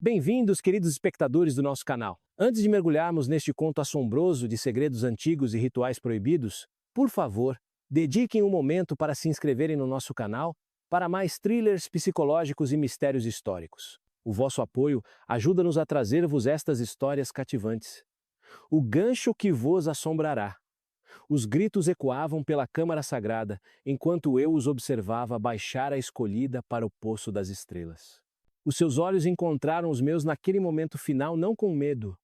Bem-vindos, queridos espectadores do nosso canal. Antes de mergulharmos neste conto assombroso de segredos antigos e rituais proibidos, por favor, dediquem um momento para se inscreverem no nosso canal para mais thrillers psicológicos e mistérios históricos. O vosso apoio ajuda-nos a trazer-vos estas histórias cativantes. O gancho que vos assombrará. Os gritos ecoavam pela câmara sagrada, enquanto eu os observava baixar a escolhida para o poço das estrelas. Os seus olhos encontraram os meus naquele momento final não com medo,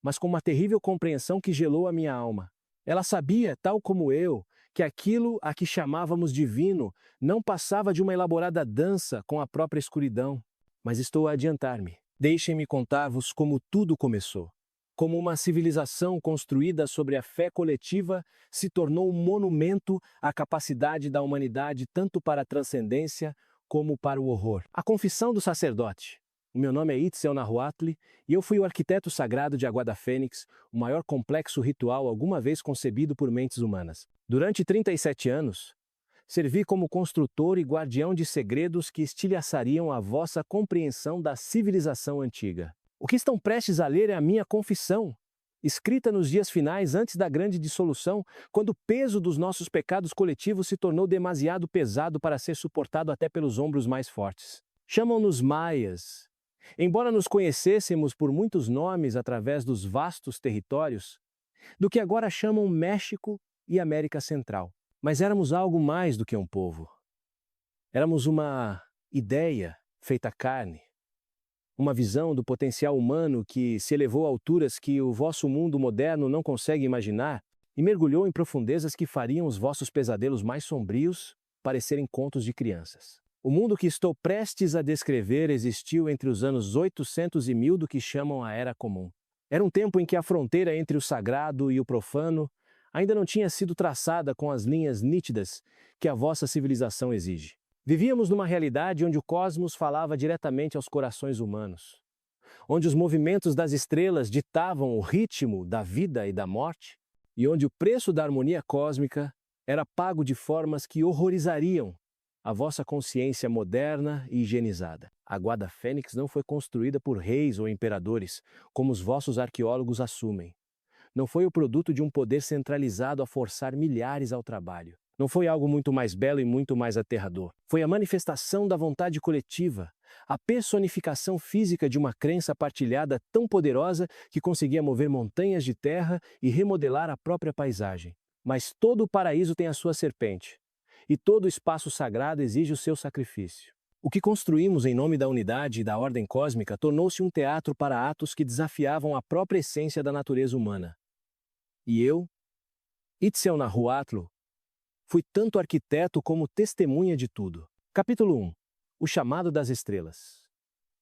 mas com uma terrível compreensão que gelou a minha alma. Ela sabia, tal como eu, que aquilo a que chamávamos divino não passava de uma elaborada dança com a própria escuridão. Mas estou a adiantar-me. Deixem-me contar-vos como tudo começou. Como uma civilização construída sobre a fé coletiva se tornou um monumento à capacidade da humanidade tanto para a transcendência como para o horror. A confissão do sacerdote. O meu nome é Itzel Nahuatl e eu fui o arquiteto sagrado de Aguada Fênix, o maior complexo ritual alguma vez concebido por mentes humanas. Durante 37 anos, servi como construtor e guardião de segredos que estilhaçariam a vossa compreensão da civilização antiga. O que estão prestes a ler é a minha confissão, escrita nos dias finais antes da grande dissolução, quando o peso dos nossos pecados coletivos se tornou demasiado pesado para ser suportado até pelos ombros mais fortes. Chamam-nos maias. Embora nos conhecêssemos por muitos nomes através dos vastos territórios, do que agora chamam México e América Central. Mas éramos algo mais do que um povo. Éramos uma ideia feita carne. Uma visão do potencial humano que se elevou a alturas que o vosso mundo moderno não consegue imaginar e mergulhou em profundezas que fariam os vossos pesadelos mais sombrios parecerem contos de crianças. O mundo que estou prestes a descrever existiu entre os anos 800 e 1000 do que chamam a Era Comum. Era um tempo em que a fronteira entre o sagrado e o profano ainda não tinha sido traçada com as linhas nítidas que a vossa civilização exige. Vivíamos numa realidade onde o cosmos falava diretamente aos corações humanos, onde os movimentos das estrelas ditavam o ritmo da vida e da morte, e onde o preço da harmonia cósmica era pago de formas que horrorizariam a vossa consciência moderna e higienizada. A Aguada Fênix não foi construída por reis ou imperadores, como os vossos arqueólogos assumem. Não foi o produto de um poder centralizado a forçar milhares ao trabalho. Não foi algo muito mais belo e muito mais aterrador. Foi a manifestação da vontade coletiva, a personificação física de uma crença partilhada tão poderosa que conseguia mover montanhas de terra e remodelar a própria paisagem. Mas todo o paraíso tem a sua serpente, e todo o espaço sagrado exige o seu sacrifício. O que construímos em nome da unidade e da ordem cósmica tornou-se um teatro para atos que desafiavam a própria essência da natureza humana. E eu, Itzel Nahuatl, fui tanto arquiteto como testemunha de tudo. Capítulo 1. O chamado das estrelas.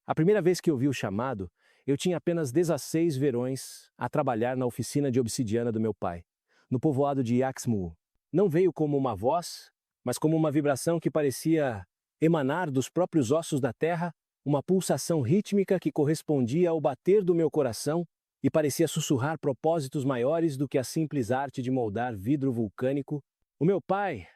A primeira vez que ouvi o chamado, eu tinha apenas 16 verões a trabalhar na oficina de obsidiana do meu pai, no povoado de Yaxmu. Não veio como uma voz, mas como uma vibração que parecia emanar dos próprios ossos da terra, uma pulsação rítmica que correspondia ao bater do meu coração e parecia sussurrar propósitos maiores do que a simples arte de moldar vidro vulcânico. O meu pai,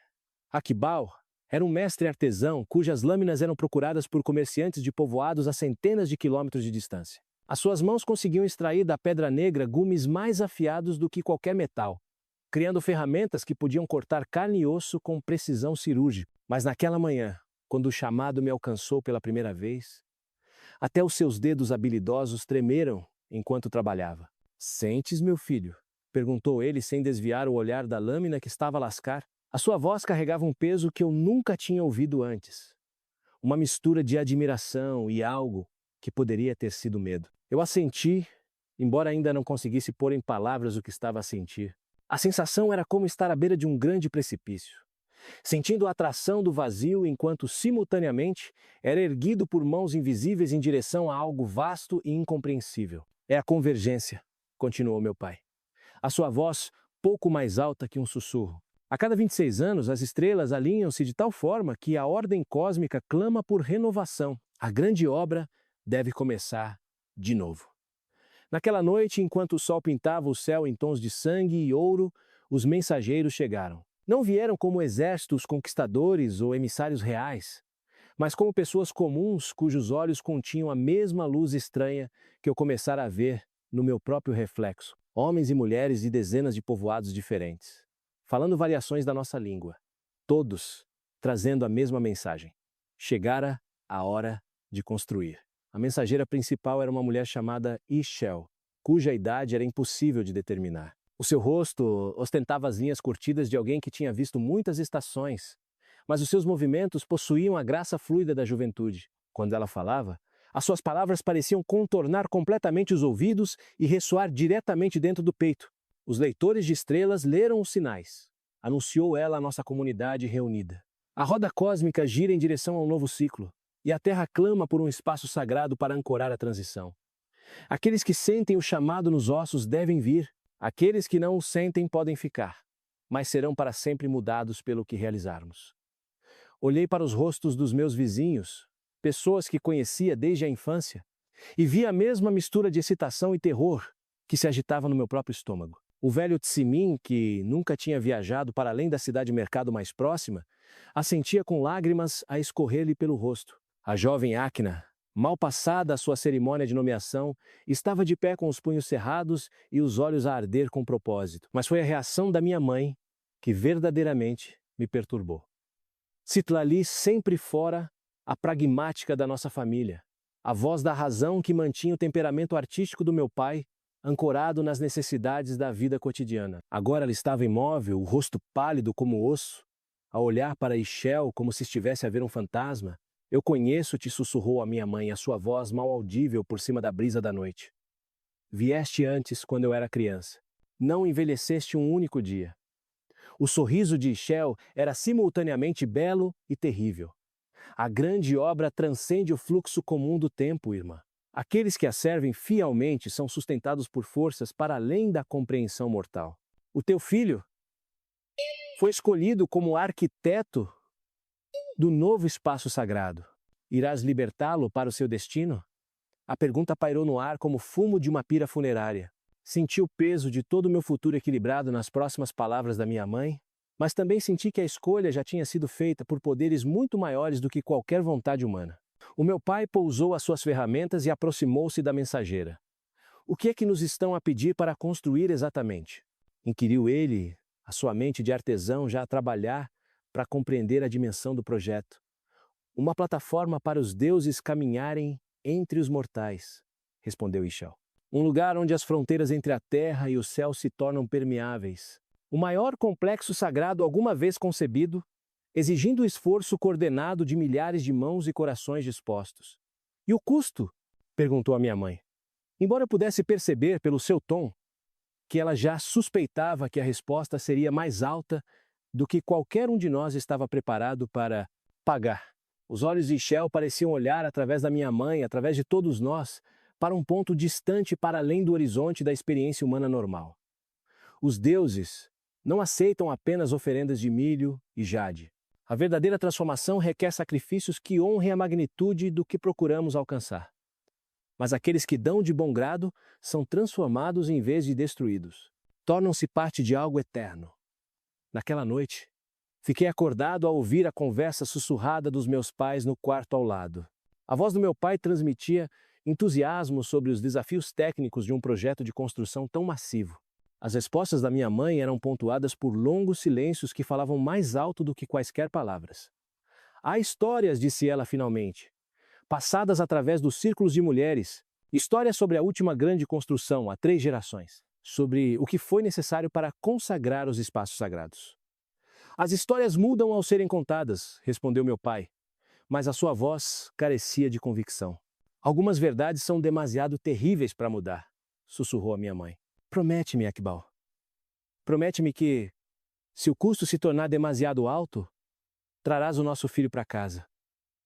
Akbal, era um mestre artesão cujas lâminas eram procuradas por comerciantes de povoados a centenas de quilômetros de distância. As suas mãos conseguiam extrair da pedra negra gumes mais afiados do que qualquer metal, criando ferramentas que podiam cortar carne e osso com precisão cirúrgica. Mas naquela manhã, quando o chamado me alcançou pela primeira vez, até os seus dedos habilidosos tremeram enquanto trabalhava. "Sentes, meu filho?" perguntou ele sem desviar o olhar da lâmina que estava a lascar. A sua voz carregava um peso que eu nunca tinha ouvido antes. Uma mistura de admiração e algo que poderia ter sido medo. Eu assenti, embora ainda não conseguisse pôr em palavras o que estava a sentir. A sensação era como estar à beira de um grande precipício, sentindo a atração do vazio enquanto simultaneamente era erguido por mãos invisíveis em direção a algo vasto e incompreensível. "É a convergência", continuou meu pai. A sua voz pouco mais alta que um sussurro. A cada 26 anos, as estrelas alinham-se de tal forma que a ordem cósmica clama por renovação. A grande obra deve começar de novo. Naquela noite, enquanto o sol pintava o céu em tons de sangue e ouro, os mensageiros chegaram. Não vieram como exércitos conquistadores ou emissários reais, mas como pessoas comuns cujos olhos continham a mesma luz estranha que eu começara a ver no meu próprio reflexo. Homens e mulheres de dezenas de povoados diferentes, falando variações da nossa língua, todos trazendo a mesma mensagem. Chegara a hora de construir. A mensageira principal era uma mulher chamada Ishel, cuja idade era impossível de determinar. O seu rosto ostentava as linhas curtidas de alguém que tinha visto muitas estações, mas os seus movimentos possuíam a graça fluida da juventude. Quando ela falava, as suas palavras pareciam contornar completamente os ouvidos e ressoar diretamente dentro do peito. Os leitores de estrelas leram os sinais. Anunciou ela à nossa comunidade reunida. A roda cósmica gira em direção a um novo ciclo, e a Terra clama por um espaço sagrado para ancorar a transição. Aqueles que sentem o chamado nos ossos devem vir. Aqueles que não o sentem podem ficar, mas serão para sempre mudados pelo que realizarmos. Olhei para os rostos dos meus vizinhos, pessoas que conhecia desde a infância, e vi a mesma mistura de excitação e terror que se agitava no meu próprio estômago. O velho Tsimin, que nunca tinha viajado para além da cidade-mercado mais próxima, assentia com lágrimas a escorrer-lhe pelo rosto. A jovem Akna, mal passada a sua cerimônia de nomeação, estava de pé com os punhos cerrados e os olhos a arder com propósito. Mas foi a reação da minha mãe que verdadeiramente me perturbou. Citlali sempre fora a pragmática da nossa família, a voz da razão que mantinha o temperamento artístico do meu pai, ancorado nas necessidades da vida cotidiana. Agora ela estava imóvel, o rosto pálido como osso, a olhar para Ishel como se estivesse a ver um fantasma. Eu conheço-te, sussurrou a minha mãe, a sua voz mal audível por cima da brisa da noite. Vieste antes, quando eu era criança. Não envelheceste um único dia. O sorriso de Ishel era simultaneamente belo e terrível. A grande obra transcende o fluxo comum do tempo, irmã. Aqueles que a servem fielmente são sustentados por forças para além da compreensão mortal. O teu filho foi escolhido como arquiteto do novo espaço sagrado. Irás libertá-lo para o seu destino? A pergunta pairou no ar como fumo de uma pira funerária. Senti o peso de todo o meu futuro equilibrado nas próximas palavras da minha mãe, mas também senti que a escolha já tinha sido feita por poderes muito maiores do que qualquer vontade humana. O meu pai pousou as suas ferramentas e aproximou-se da mensageira. O que é que nos estão a pedir para construir exatamente? Inquiriu ele, a sua mente de artesão já a trabalhar para compreender a dimensão do projeto. Uma plataforma para os deuses caminharem entre os mortais, respondeu Ishel. Um lugar onde as fronteiras entre a terra e o céu se tornam permeáveis. O maior complexo sagrado alguma vez concebido, exigindo o esforço coordenado de milhares de mãos e corações dispostos. E o custo? Perguntou a minha mãe. Embora eu pudesse perceber pelo seu tom que ela já suspeitava que a resposta seria mais alta do que qualquer um de nós estava preparado para pagar. Os olhos de Ishel pareciam olhar através da minha mãe, através de todos nós, para um ponto distante para além do horizonte da experiência humana normal. Os deuses não aceitam apenas oferendas de milho e jade. A verdadeira transformação requer sacrifícios que honrem a magnitude do que procuramos alcançar. Mas aqueles que dão de bom grado são transformados em vez de destruídos. Tornam-se parte de algo eterno. Naquela noite, fiquei acordado ao ouvir a conversa sussurrada dos meus pais no quarto ao lado. A voz do meu pai transmitia entusiasmo sobre os desafios técnicos de um projeto de construção tão massivo. As respostas da minha mãe eram pontuadas por longos silêncios que falavam mais alto do que quaisquer palavras. Há histórias, disse ela finalmente, passadas através dos círculos de mulheres, histórias sobre a última grande construção há 3 gerações, sobre o que foi necessário para consagrar os espaços sagrados. As histórias mudam ao serem contadas, respondeu meu pai, mas a sua voz carecia de convicção. Algumas verdades são demasiado terríveis para mudar, sussurrou a minha mãe. Promete-me, Akbal. Promete-me que, se o custo se tornar demasiado alto, trarás o nosso filho para casa.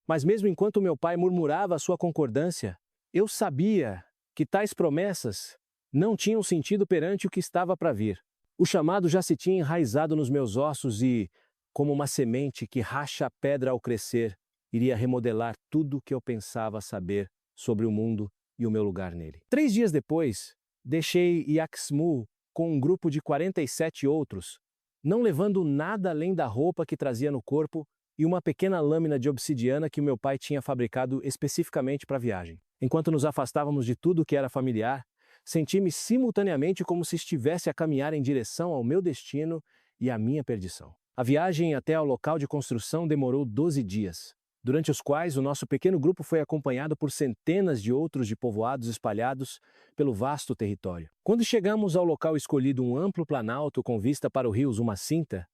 Mas mesmo enquanto meu pai murmurava a sua concordância, eu sabia que tais promessas não tinham sentido perante o que estava para vir. O chamado já se tinha enraizado nos meus ossos e, como uma semente que racha a pedra ao crescer, iria remodelar tudo o que eu pensava saber sobre o mundo e o meu lugar nele. 3 dias depois, deixei Yaxmu com um grupo de 47 outros, não levando nada além da roupa que trazia no corpo e uma pequena lâmina de obsidiana que o meu pai tinha fabricado especificamente para a viagem. Enquanto nos afastávamos de tudo que era familiar, senti-me simultaneamente como se estivesse a caminhar em direção ao meu destino e à minha perdição. A viagem até ao local de construção demorou 12 dias, durante os quais o nosso pequeno grupo foi acompanhado por centenas de outros de povoados espalhados pelo vasto território. Quando chegamos ao local escolhido, um amplo planalto com vista para o rio Umacinta,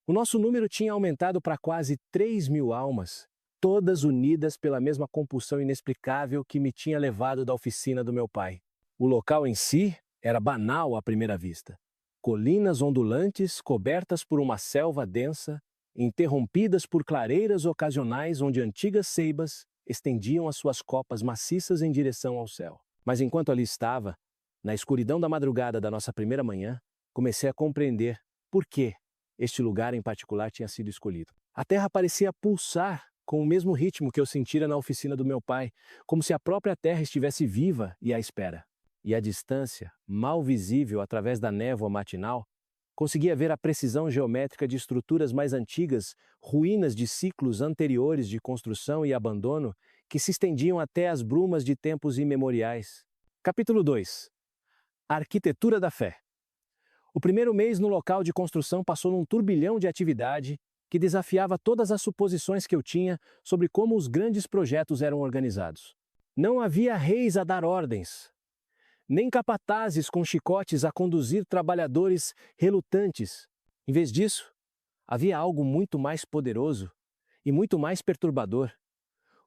o nosso número tinha aumentado para quase 3.000 almas, todas unidas pela mesma compulsão inexplicável que me tinha levado da oficina do meu pai. O local em si era banal à primeira vista. Colinas ondulantes cobertas por uma selva densa, interrompidas por clareiras ocasionais onde antigas ceibas estendiam as suas copas maciças em direção ao céu. Mas enquanto ali estava, na escuridão da madrugada da nossa primeira manhã, comecei a compreender por que este lugar em particular tinha sido escolhido. A terra parecia pulsar com o mesmo ritmo que eu sentira na oficina do meu pai, como se a própria terra estivesse viva e à espera. E à distância, mal visível através da névoa matinal, conseguia ver a precisão geométrica de estruturas mais antigas, ruínas de ciclos anteriores de construção e abandono que se estendiam até as brumas de tempos imemoriais. Capítulo 2. A arquitetura da fé. O primeiro mês no local de construção passou num turbilhão de atividade que desafiava todas as suposições que eu tinha sobre como os grandes projetos eram organizados. Não havia reis a dar ordens, nem capatazes com chicotes a conduzir trabalhadores relutantes. Em vez disso, havia algo muito mais poderoso e muito mais perturbador: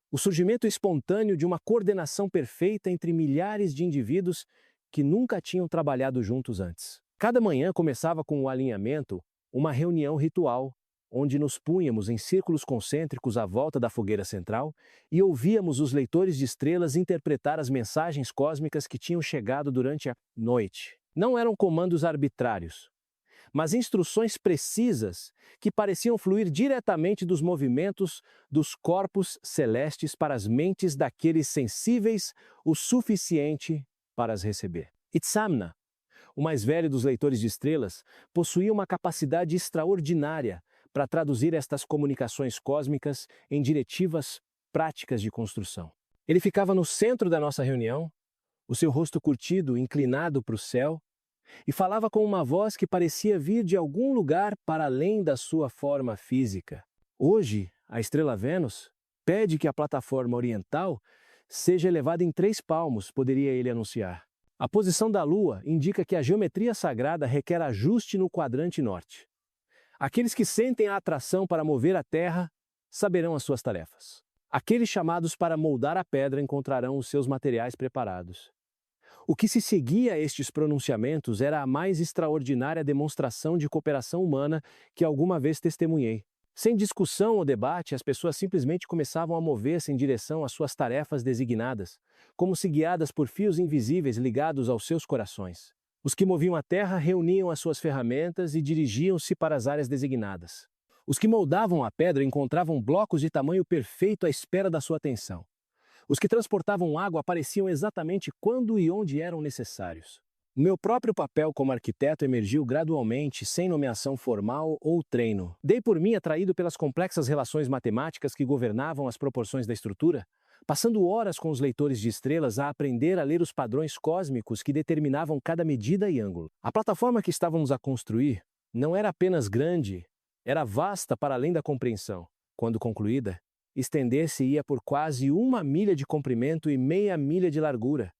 o surgimento espontâneo de uma coordenação perfeita entre milhares de indivíduos que nunca tinham trabalhado juntos antes. Cada manhã começava com o alinhamento, uma reunião ritual, onde nos punhamos em círculos concêntricos à volta da fogueira central e ouvíamos os leitores de estrelas interpretar as mensagens cósmicas que tinham chegado durante a noite. Não eram comandos arbitrários, mas instruções precisas que pareciam fluir diretamente dos movimentos dos corpos celestes para as mentes daqueles sensíveis o suficiente para as receber. Itzamna, o mais velho dos leitores de estrelas, possuía uma capacidade extraordinária para traduzir estas comunicações cósmicas em diretivas práticas de construção. Ele ficava no centro da nossa reunião, o seu rosto curtido, inclinado para o céu, e falava com uma voz que parecia vir de algum lugar para além da sua forma física. Hoje, a estrela Vênus pede que a plataforma oriental seja elevada em 3 palmos, poderia ele anunciar. A posição da Lua indica que a geometria sagrada requer ajuste no quadrante norte. Aqueles que sentem a atração para mover a Terra saberão as suas tarefas. Aqueles chamados para moldar a pedra encontrarão os seus materiais preparados. O que se seguia a estes pronunciamentos era a mais extraordinária demonstração de cooperação humana que alguma vez testemunhei. Sem discussão ou debate, as pessoas simplesmente começavam a mover-se em direção às suas tarefas designadas, como se guiadas por fios invisíveis ligados aos seus corações. Os que moviam a terra reuniam as suas ferramentas e dirigiam-se para as áreas designadas. Os que moldavam a pedra encontravam blocos de tamanho perfeito à espera da sua atenção. Os que transportavam água apareciam exatamente quando e onde eram necessários. O meu próprio papel como arquiteto emergiu gradualmente, sem nomeação formal ou treino. Dei por mim atraído pelas complexas relações matemáticas que governavam as proporções da estrutura, passando horas com os leitores de estrelas a aprender a ler os padrões cósmicos que determinavam cada medida e ângulo. A plataforma que estávamos a construir não era apenas grande, era vasta para além da compreensão. Quando concluída, estender-se-ia por quase 1 milha de comprimento e meia milha de largura,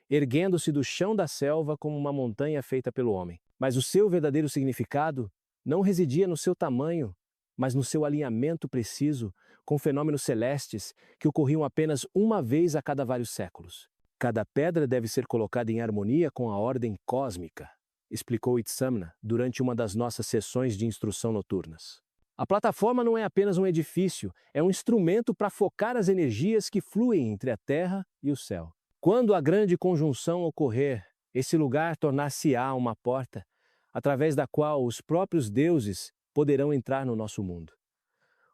erguendo-se do chão da selva como uma montanha feita pelo homem. Mas o seu verdadeiro significado não residia no seu tamanho, mas no seu alinhamento preciso com fenômenos celestes que ocorriam apenas uma vez a cada vários séculos. Cada pedra deve ser colocada em harmonia com a ordem cósmica, explicou Itzamna durante uma das nossas sessões de instrução noturnas. A plataforma não é apenas um edifício, é um instrumento para focar as energias que fluem entre a terra e o céu. Quando a grande conjunção ocorrer, esse lugar tornar-se-á uma porta, através da qual os próprios deuses poderão entrar no nosso mundo.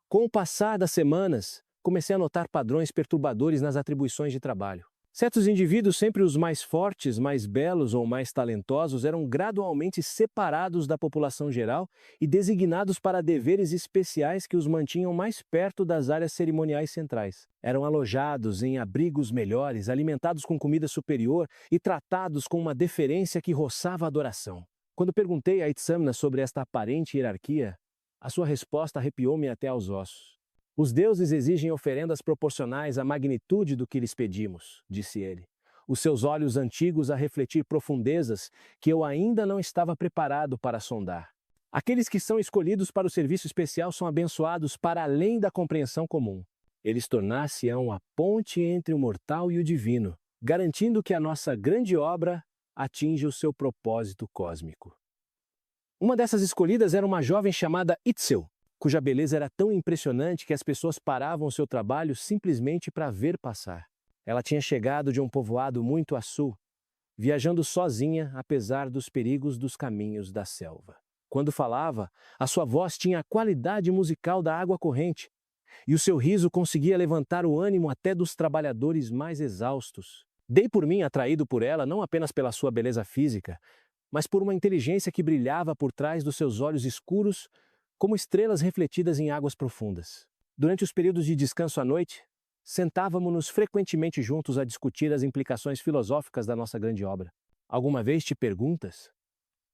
Com o passar das semanas, comecei a notar padrões perturbadores nas atribuições de trabalho. Certos indivíduos, sempre os mais fortes, mais belos ou mais talentosos, eram gradualmente separados da população geral e designados para deveres especiais que os mantinham mais perto das áreas cerimoniais centrais. Eram alojados em abrigos melhores, alimentados com comida superior e tratados com uma deferência que roçava a adoração. Quando perguntei a Itzamna sobre esta aparente hierarquia, a sua resposta arrepiou-me até aos ossos. Os deuses exigem oferendas proporcionais à magnitude do que lhes pedimos, disse ele. Os seus olhos antigos a refletir profundezas que eu ainda não estava preparado para sondar. Aqueles que são escolhidos para o serviço especial são abençoados para além da compreensão comum. Eles tornar-se-ão a ponte entre o mortal e o divino, garantindo que a nossa grande obra atinja o seu propósito cósmico. Uma dessas escolhidas era uma jovem chamada Itzel, cuja beleza era tão impressionante que as pessoas paravam o seu trabalho simplesmente para ver passar. Ela tinha chegado de um povoado muito a sul, viajando sozinha apesar dos perigos dos caminhos da selva. Quando falava, a sua voz tinha a qualidade musical da água corrente, e o seu riso conseguia levantar o ânimo até dos trabalhadores mais exaustos. Dei por mim atraído por ela não apenas pela sua beleza física, mas por uma inteligência que brilhava por trás dos seus olhos escuros, como estrelas refletidas em águas profundas. Durante os períodos de descanso à noite, sentávamos-nos frequentemente juntos a discutir as implicações filosóficas da nossa grande obra. Alguma vez te perguntas?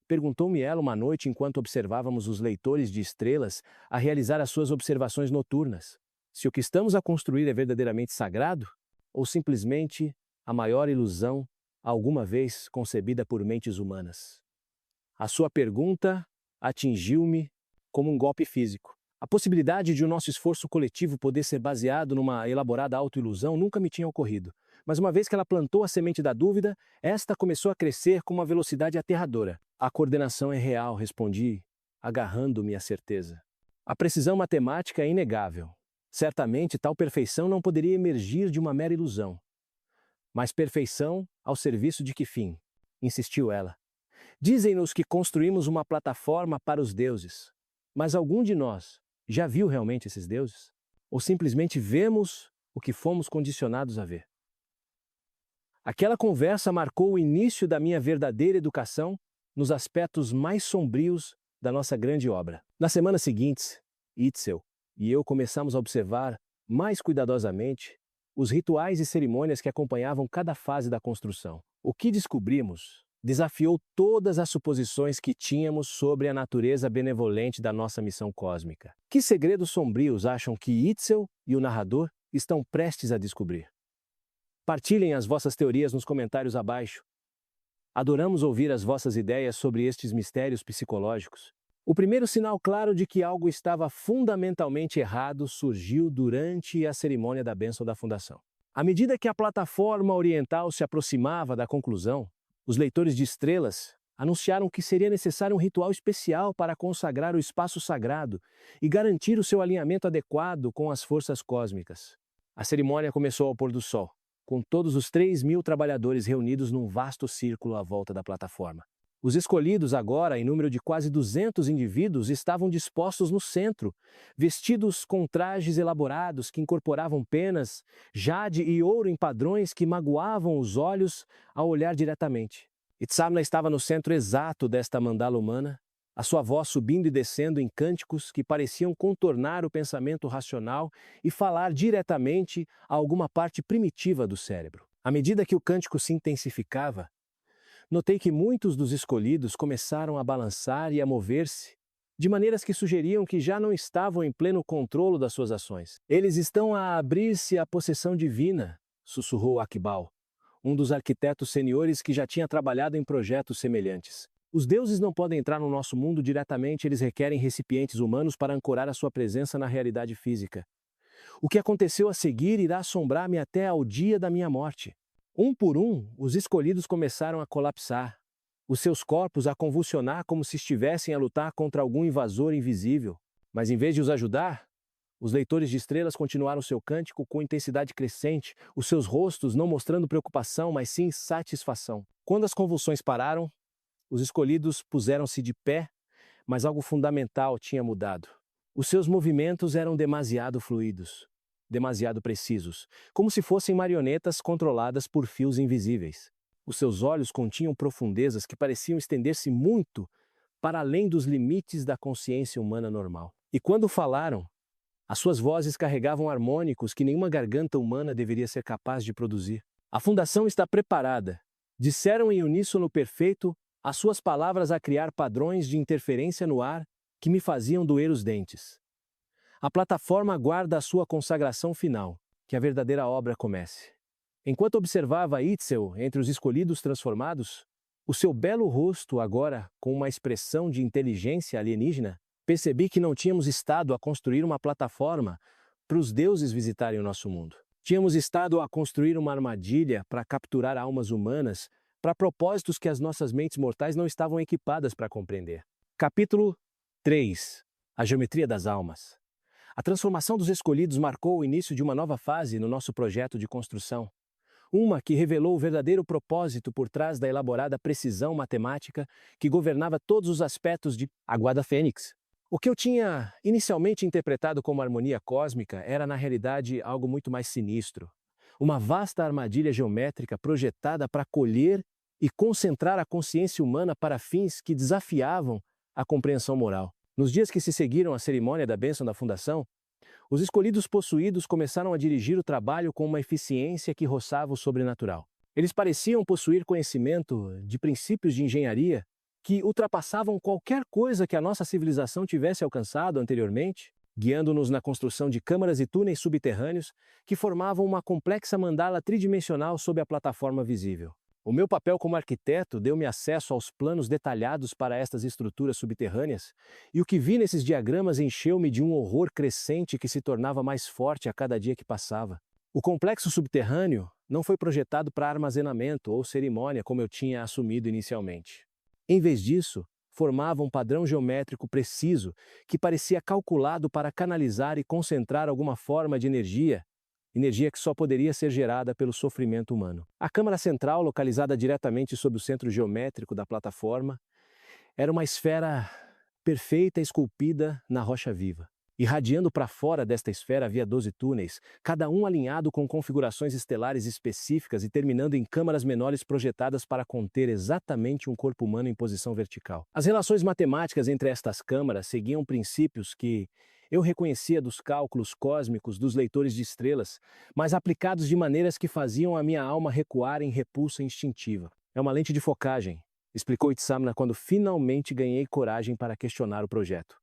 Perguntou-me ela uma noite enquanto observávamos os leitores de estrelas a realizar as suas observações noturnas. Se o que estamos a construir é verdadeiramente sagrado, ou simplesmente a maior ilusão alguma vez concebida por mentes humanas. A sua pergunta atingiu-me como um golpe físico. A possibilidade de o nosso esforço coletivo poder ser baseado numa elaborada autoilusão nunca me tinha ocorrido. Mas uma vez que ela plantou a semente da dúvida, esta começou a crescer com uma velocidade aterradora. A coordenação é real, respondi, agarrando-me à certeza. A precisão matemática é inegável. Certamente, tal perfeição não poderia emergir de uma mera ilusão. Mas perfeição ao serviço de que fim? Insistiu ela. Dizem-nos que construímos uma plataforma para os deuses. Mas algum de nós já viu realmente esses deuses? Ou simplesmente vemos o que fomos condicionados a ver? Aquela conversa marcou o início da minha verdadeira educação nos aspectos mais sombrios da nossa grande obra. Nas semanas seguintes, Itzel e eu começamos a observar mais cuidadosamente os rituais e cerimônias que acompanhavam cada fase da construção. O que descobrimos desafiou todas as suposições que tínhamos sobre a natureza benevolente da nossa missão cósmica. Que segredos sombrios acham que Itzel e o narrador estão prestes a descobrir? Partilhem as vossas teorias nos comentários abaixo. Adoramos ouvir as vossas ideias sobre estes mistérios psicológicos. O primeiro sinal claro de que algo estava fundamentalmente errado surgiu durante a cerimônia da bênção da fundação. À medida que a plataforma oriental se aproximava da conclusão, os leitores de estrelas anunciaram que seria necessário um ritual especial para consagrar o espaço sagrado e garantir o seu alinhamento adequado com as forças cósmicas. A cerimônia começou ao pôr do sol, com todos os 3.000 trabalhadores reunidos num vasto círculo à volta da plataforma. Os escolhidos agora, em número de quase 200 indivíduos, estavam dispostos no centro, vestidos com trajes elaborados que incorporavam penas, jade e ouro em padrões que magoavam os olhos ao olhar diretamente. Itzamna estava no centro exato desta mandala humana, a sua voz subindo e descendo em cânticos que pareciam contornar o pensamento racional e falar diretamente a alguma parte primitiva do cérebro. À medida que o cântico se intensificava, notei que muitos dos escolhidos começaram a balançar e a mover-se, de maneiras que sugeriam que já não estavam em pleno controle das suas ações. Eles estão a abrir-se à possessão divina, sussurrou Akbal, um dos arquitetos seniores que já tinha trabalhado em projetos semelhantes. Os deuses não podem entrar no nosso mundo diretamente, eles requerem recipientes humanos para ancorar a sua presença na realidade física. O que aconteceu a seguir irá assombrar-me até ao dia da minha morte. Um por um, os escolhidos começaram a colapsar, os seus corpos a convulsionar como se estivessem a lutar contra algum invasor invisível. Mas em vez de os ajudar, os leitores de estrelas continuaram seu cântico com intensidade crescente, os seus rostos não mostrando preocupação, mas sim satisfação. Quando as convulsões pararam, os escolhidos puseram-se de pé, mas algo fundamental tinha mudado. Os seus movimentos eram demasiado fluidos. demasiado precisos, como se fossem marionetas controladas por fios invisíveis. Os seus olhos continham profundezas que pareciam estender-se muito para além dos limites da consciência humana normal. E quando falaram, as suas vozes carregavam harmônicos que nenhuma garganta humana deveria ser capaz de produzir. A fundação está preparada, disseram em uníssono perfeito, as suas palavras a criar padrões de interferência no ar que me faziam doer os dentes. A plataforma aguarda a sua consagração final, que a verdadeira obra comece. Enquanto observava Itzel entre os escolhidos transformados, o seu belo rosto agora com uma expressão de inteligência alienígena, percebi que não tínhamos estado a construir uma plataforma para os deuses visitarem o nosso mundo. Tínhamos estado a construir uma armadilha para capturar almas humanas para propósitos que as nossas mentes mortais não estavam equipadas para compreender. Capítulo 3. A geometria das almas. A transformação dos escolhidos marcou o início de uma nova fase no nosso projeto de construção. Uma que revelou o verdadeiro propósito por trás da elaborada precisão matemática que governava todos os aspectos de Aguada Fênix. O que eu tinha inicialmente interpretado como harmonia cósmica era na realidade algo muito mais sinistro. Uma vasta armadilha geométrica projetada para colher e concentrar a consciência humana para fins que desafiavam a compreensão moral. Nos dias que se seguiram à cerimônia da bênção da fundação, os escolhidos possuídos começaram a dirigir o trabalho com uma eficiência que roçava o sobrenatural. Eles pareciam possuir conhecimento de princípios de engenharia que ultrapassavam qualquer coisa que a nossa civilização tivesse alcançado anteriormente, guiando-nos na construção de câmaras e túneis subterrâneos que formavam uma complexa mandala tridimensional sob a plataforma visível. O meu papel como arquiteto deu-me acesso aos planos detalhados para estas estruturas subterrâneas, e o que vi nesses diagramas encheu-me de um horror crescente que se tornava mais forte a cada dia que passava. O complexo subterrâneo não foi projetado para armazenamento ou cerimônia como eu tinha assumido inicialmente. Em vez disso, formava um padrão geométrico preciso que parecia calculado para canalizar e concentrar alguma forma de energia que só poderia ser gerada pelo sofrimento humano. A câmara central, localizada diretamente sob o centro geométrico da plataforma, era uma esfera perfeita esculpida na rocha viva. Irradiando para fora desta esfera havia 12 túneis, cada um alinhado com configurações estelares específicas e terminando em câmaras menores projetadas para conter exatamente um corpo humano em posição vertical. As relações matemáticas entre estas câmaras seguiam princípios que eu reconhecia dos cálculos cósmicos dos leitores de estrelas, mas aplicados de maneiras que faziam a minha alma recuar em repulsa instintiva. É uma lente de focagem, explicou Itzamna quando finalmente ganhei coragem para questionar o projeto.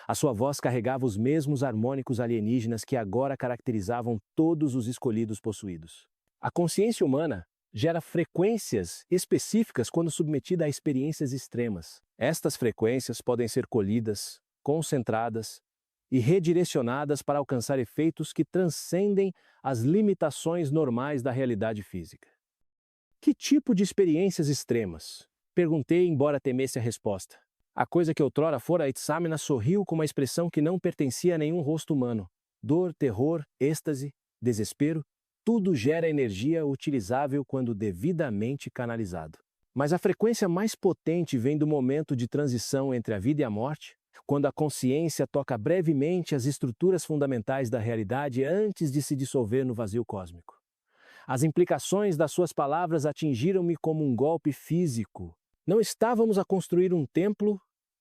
A sua voz carregava os mesmos harmônicos alienígenas que agora caracterizavam todos os escolhidos possuídos. A consciência humana gera frequências específicas quando submetida a experiências extremas. Estas frequências podem ser colhidas, concentradas e redirecionadas para alcançar efeitos que transcendem as limitações normais da realidade física. Que tipo de experiências extremas? Perguntei, embora temesse a resposta. A coisa que outrora fora Itzamna sorriu com uma expressão que não pertencia a nenhum rosto humano. Dor, terror, êxtase, desespero, tudo gera energia utilizável quando devidamente canalizado. Mas a frequência mais potente vem do momento de transição entre a vida e a morte, quando a consciência toca brevemente as estruturas fundamentais da realidade antes de se dissolver no vazio cósmico. As implicações das suas palavras atingiram-me como um golpe físico. Não estávamos a construir um templo,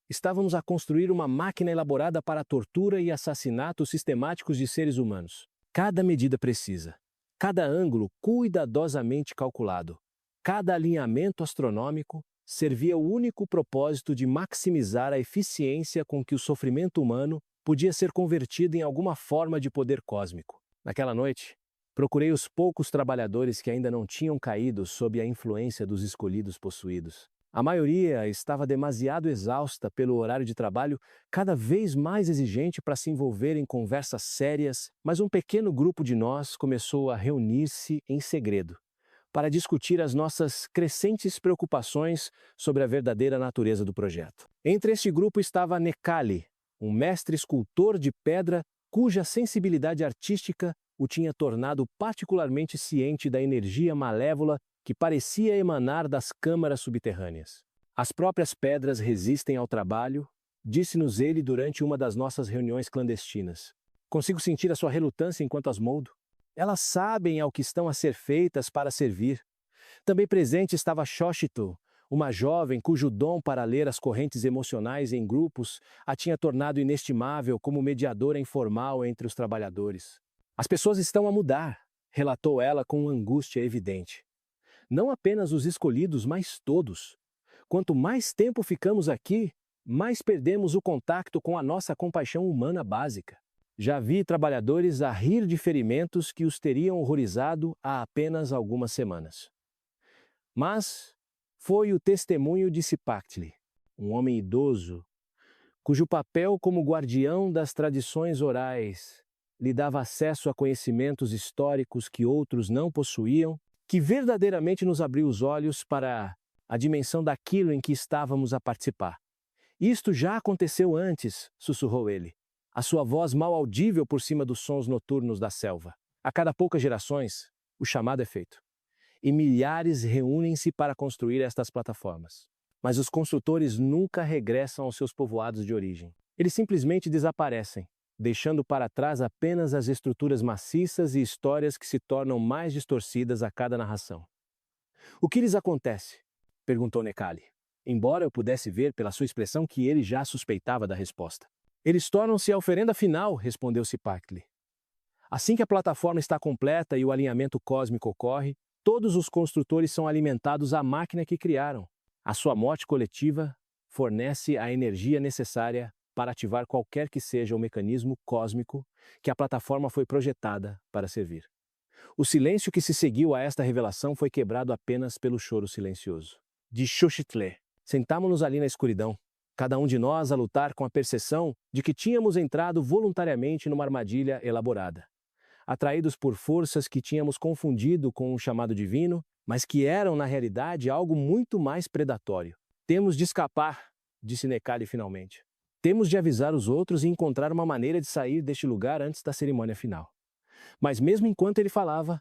estávamos a construir uma máquina elaborada para a tortura e assassinatos sistemáticos de seres humanos. Cada medida precisa, cada ângulo cuidadosamente calculado, cada alinhamento astronômico servia o único propósito de maximizar a eficiência com que o sofrimento humano podia ser convertido em alguma forma de poder cósmico. Naquela noite, procurei os poucos trabalhadores que ainda não tinham caído sob a influência dos escolhidos possuídos. A maioria estava demasiado exausta pelo horário de trabalho cada vez mais exigente para se envolver em conversas sérias, mas um pequeno grupo de nós começou a reunir-se em segredo para discutir as nossas crescentes preocupações sobre a verdadeira natureza do projeto. Entre este grupo estava Nekali, um mestre escultor de pedra cuja sensibilidade artística o tinha tornado particularmente ciente da energia malévola que parecia emanar das câmaras subterrâneas. As próprias pedras resistem ao trabalho, disse-nos ele durante uma das nossas reuniões clandestinas. Consigo sentir a sua relutância enquanto as moldo. Elas sabem ao que estão a ser feitas para servir. Também presente estava Xochitl, uma jovem cujo dom para ler as correntes emocionais em grupos a tinha tornado inestimável como mediadora informal entre os trabalhadores. As pessoas estão a mudar, relatou ela com angústia evidente. Não apenas os escolhidos, mas todos. Quanto mais tempo ficamos aqui, mais perdemos o contato com a nossa compaixão humana básica. Já vi trabalhadores a rir de ferimentos que os teriam horrorizado há apenas algumas semanas. Mas foi o testemunho de Cipactli, um homem idoso, cujo papel como guardião das tradições orais lhe dava acesso a conhecimentos históricos que outros não possuíam, que verdadeiramente nos abriu os olhos para a dimensão daquilo em que estávamos a participar. Isto já aconteceu antes, sussurrou ele, a sua voz mal audível por cima dos sons noturnos da selva. A cada poucas gerações, o chamado é feito. E milhares reúnem-se para construir estas plataformas. Mas os construtores nunca regressam aos seus povoados de origem. Eles simplesmente desaparecem, deixando para trás apenas as estruturas maciças e histórias que se tornam mais distorcidas a cada narração. O que lhes acontece? Perguntou Necali, embora eu pudesse ver pela sua expressão que ele já suspeitava da resposta. Eles tornam-se a oferenda final, respondeu Cipactli. Assim que a plataforma está completa e o alinhamento cósmico ocorre, todos os construtores são alimentados à máquina que criaram. A sua morte coletiva fornece a energia necessária para ativar qualquer que seja o mecanismo cósmico que a plataforma foi projetada para servir. O silêncio que se seguiu a esta revelação foi quebrado apenas pelo choro silencioso. De Xochitl. Sentámo-nos ali na escuridão, cada um de nós a lutar com a percepção de que tínhamos entrado voluntariamente numa armadilha elaborada. Atraídos por forças que tínhamos confundido com um chamado divino, mas que eram, na realidade, algo muito mais predatório. Temos de escapar, disse Necali finalmente. Temos de avisar os outros e encontrar uma maneira de sair deste lugar antes da cerimônia final. Mas mesmo enquanto ele falava,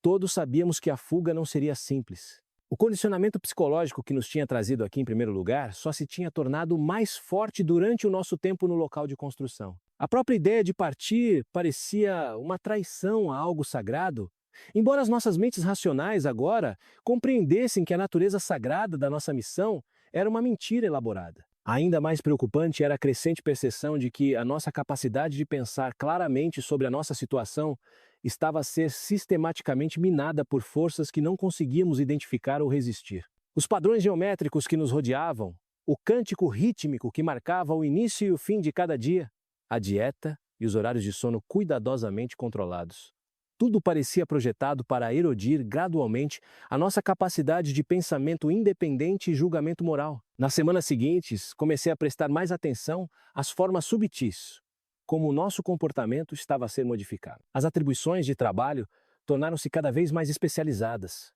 todos sabíamos que a fuga não seria simples. O condicionamento psicológico que nos tinha trazido aqui em primeiro lugar só se tinha tornado mais forte durante o nosso tempo no local de construção. A própria ideia de partir parecia uma traição a algo sagrado, embora as nossas mentes racionais agora compreendessem que a natureza sagrada da nossa missão era uma mentira elaborada. Ainda mais preocupante era a crescente percepção de que a nossa capacidade de pensar claramente sobre a nossa situação estava a ser sistematicamente minada por forças que não conseguíamos identificar ou resistir. Os padrões geométricos que nos rodeavam, o cântico rítmico que marcava o início e o fim de cada dia, a dieta e os horários de sono cuidadosamente controlados. Tudo parecia projetado para erodir gradualmente a nossa capacidade de pensamento independente e julgamento moral. Nas semanas seguintes, comecei a prestar mais atenção às formas subtis, como o nosso comportamento estava a ser modificado. As atribuições de trabalho tornaram-se cada vez mais especializadas,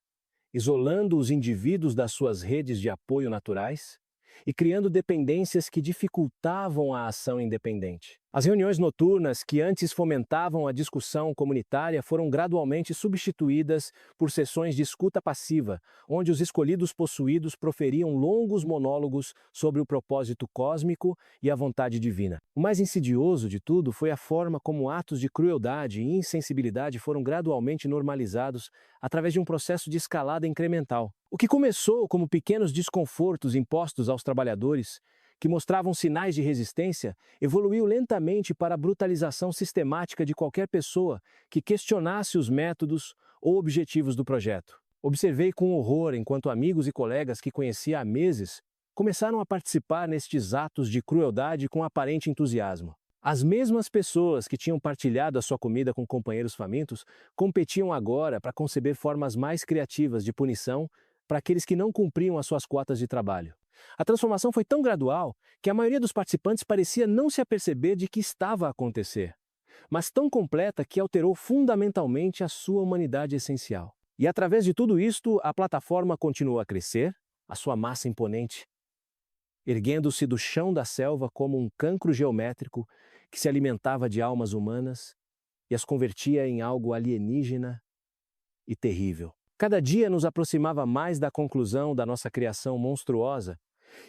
isolando os indivíduos das suas redes de apoio naturais e criando dependências que dificultavam a ação independente. As reuniões noturnas que antes fomentavam a discussão comunitária foram gradualmente substituídas por sessões de escuta passiva, onde os escolhidos possuídos proferiam longos monólogos sobre o propósito cósmico e a vontade divina. O mais insidioso de tudo foi a forma como atos de crueldade e insensibilidade foram gradualmente normalizados através de um processo de escalada incremental. O que começou como pequenos desconfortos impostos aos trabalhadores, que mostravam sinais de resistência, evoluiu lentamente para a brutalização sistemática de qualquer pessoa que questionasse os métodos ou objetivos do projeto. Observei com horror enquanto amigos e colegas que conhecia há meses começaram a participar nestes atos de crueldade com aparente entusiasmo. As mesmas pessoas que tinham partilhado a sua comida com companheiros famintos competiam agora para conceber formas mais criativas de punição para aqueles que não cumpriam as suas quotas de trabalho. A transformação foi tão gradual que a maioria dos participantes parecia não se aperceber de que estava a acontecer, mas tão completa que alterou fundamentalmente a sua humanidade essencial. E através de tudo isto, a plataforma continuou a crescer, a sua massa imponente, erguendo-se do chão da selva como um cancro geométrico que se alimentava de almas humanas e as convertia em algo alienígena e terrível. Cada dia nos aproximava mais da conclusão da nossa criação monstruosa,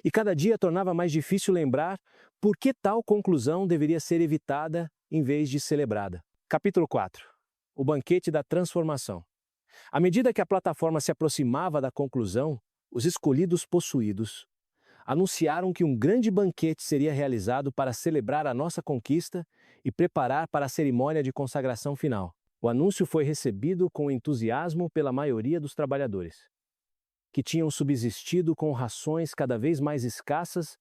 e cada dia tornava mais difícil lembrar por que tal conclusão deveria ser evitada em vez de celebrada. Capítulo 4. O banquete da transformação. À medida que a plataforma se aproximava da conclusão, os escolhidos possuídos anunciaram que um grande banquete seria realizado para celebrar a nossa conquista e preparar para a cerimônia de consagração final. O anúncio foi recebido com entusiasmo pela maioria dos trabalhadores, que tinham subsistido com rações cada vez mais escassas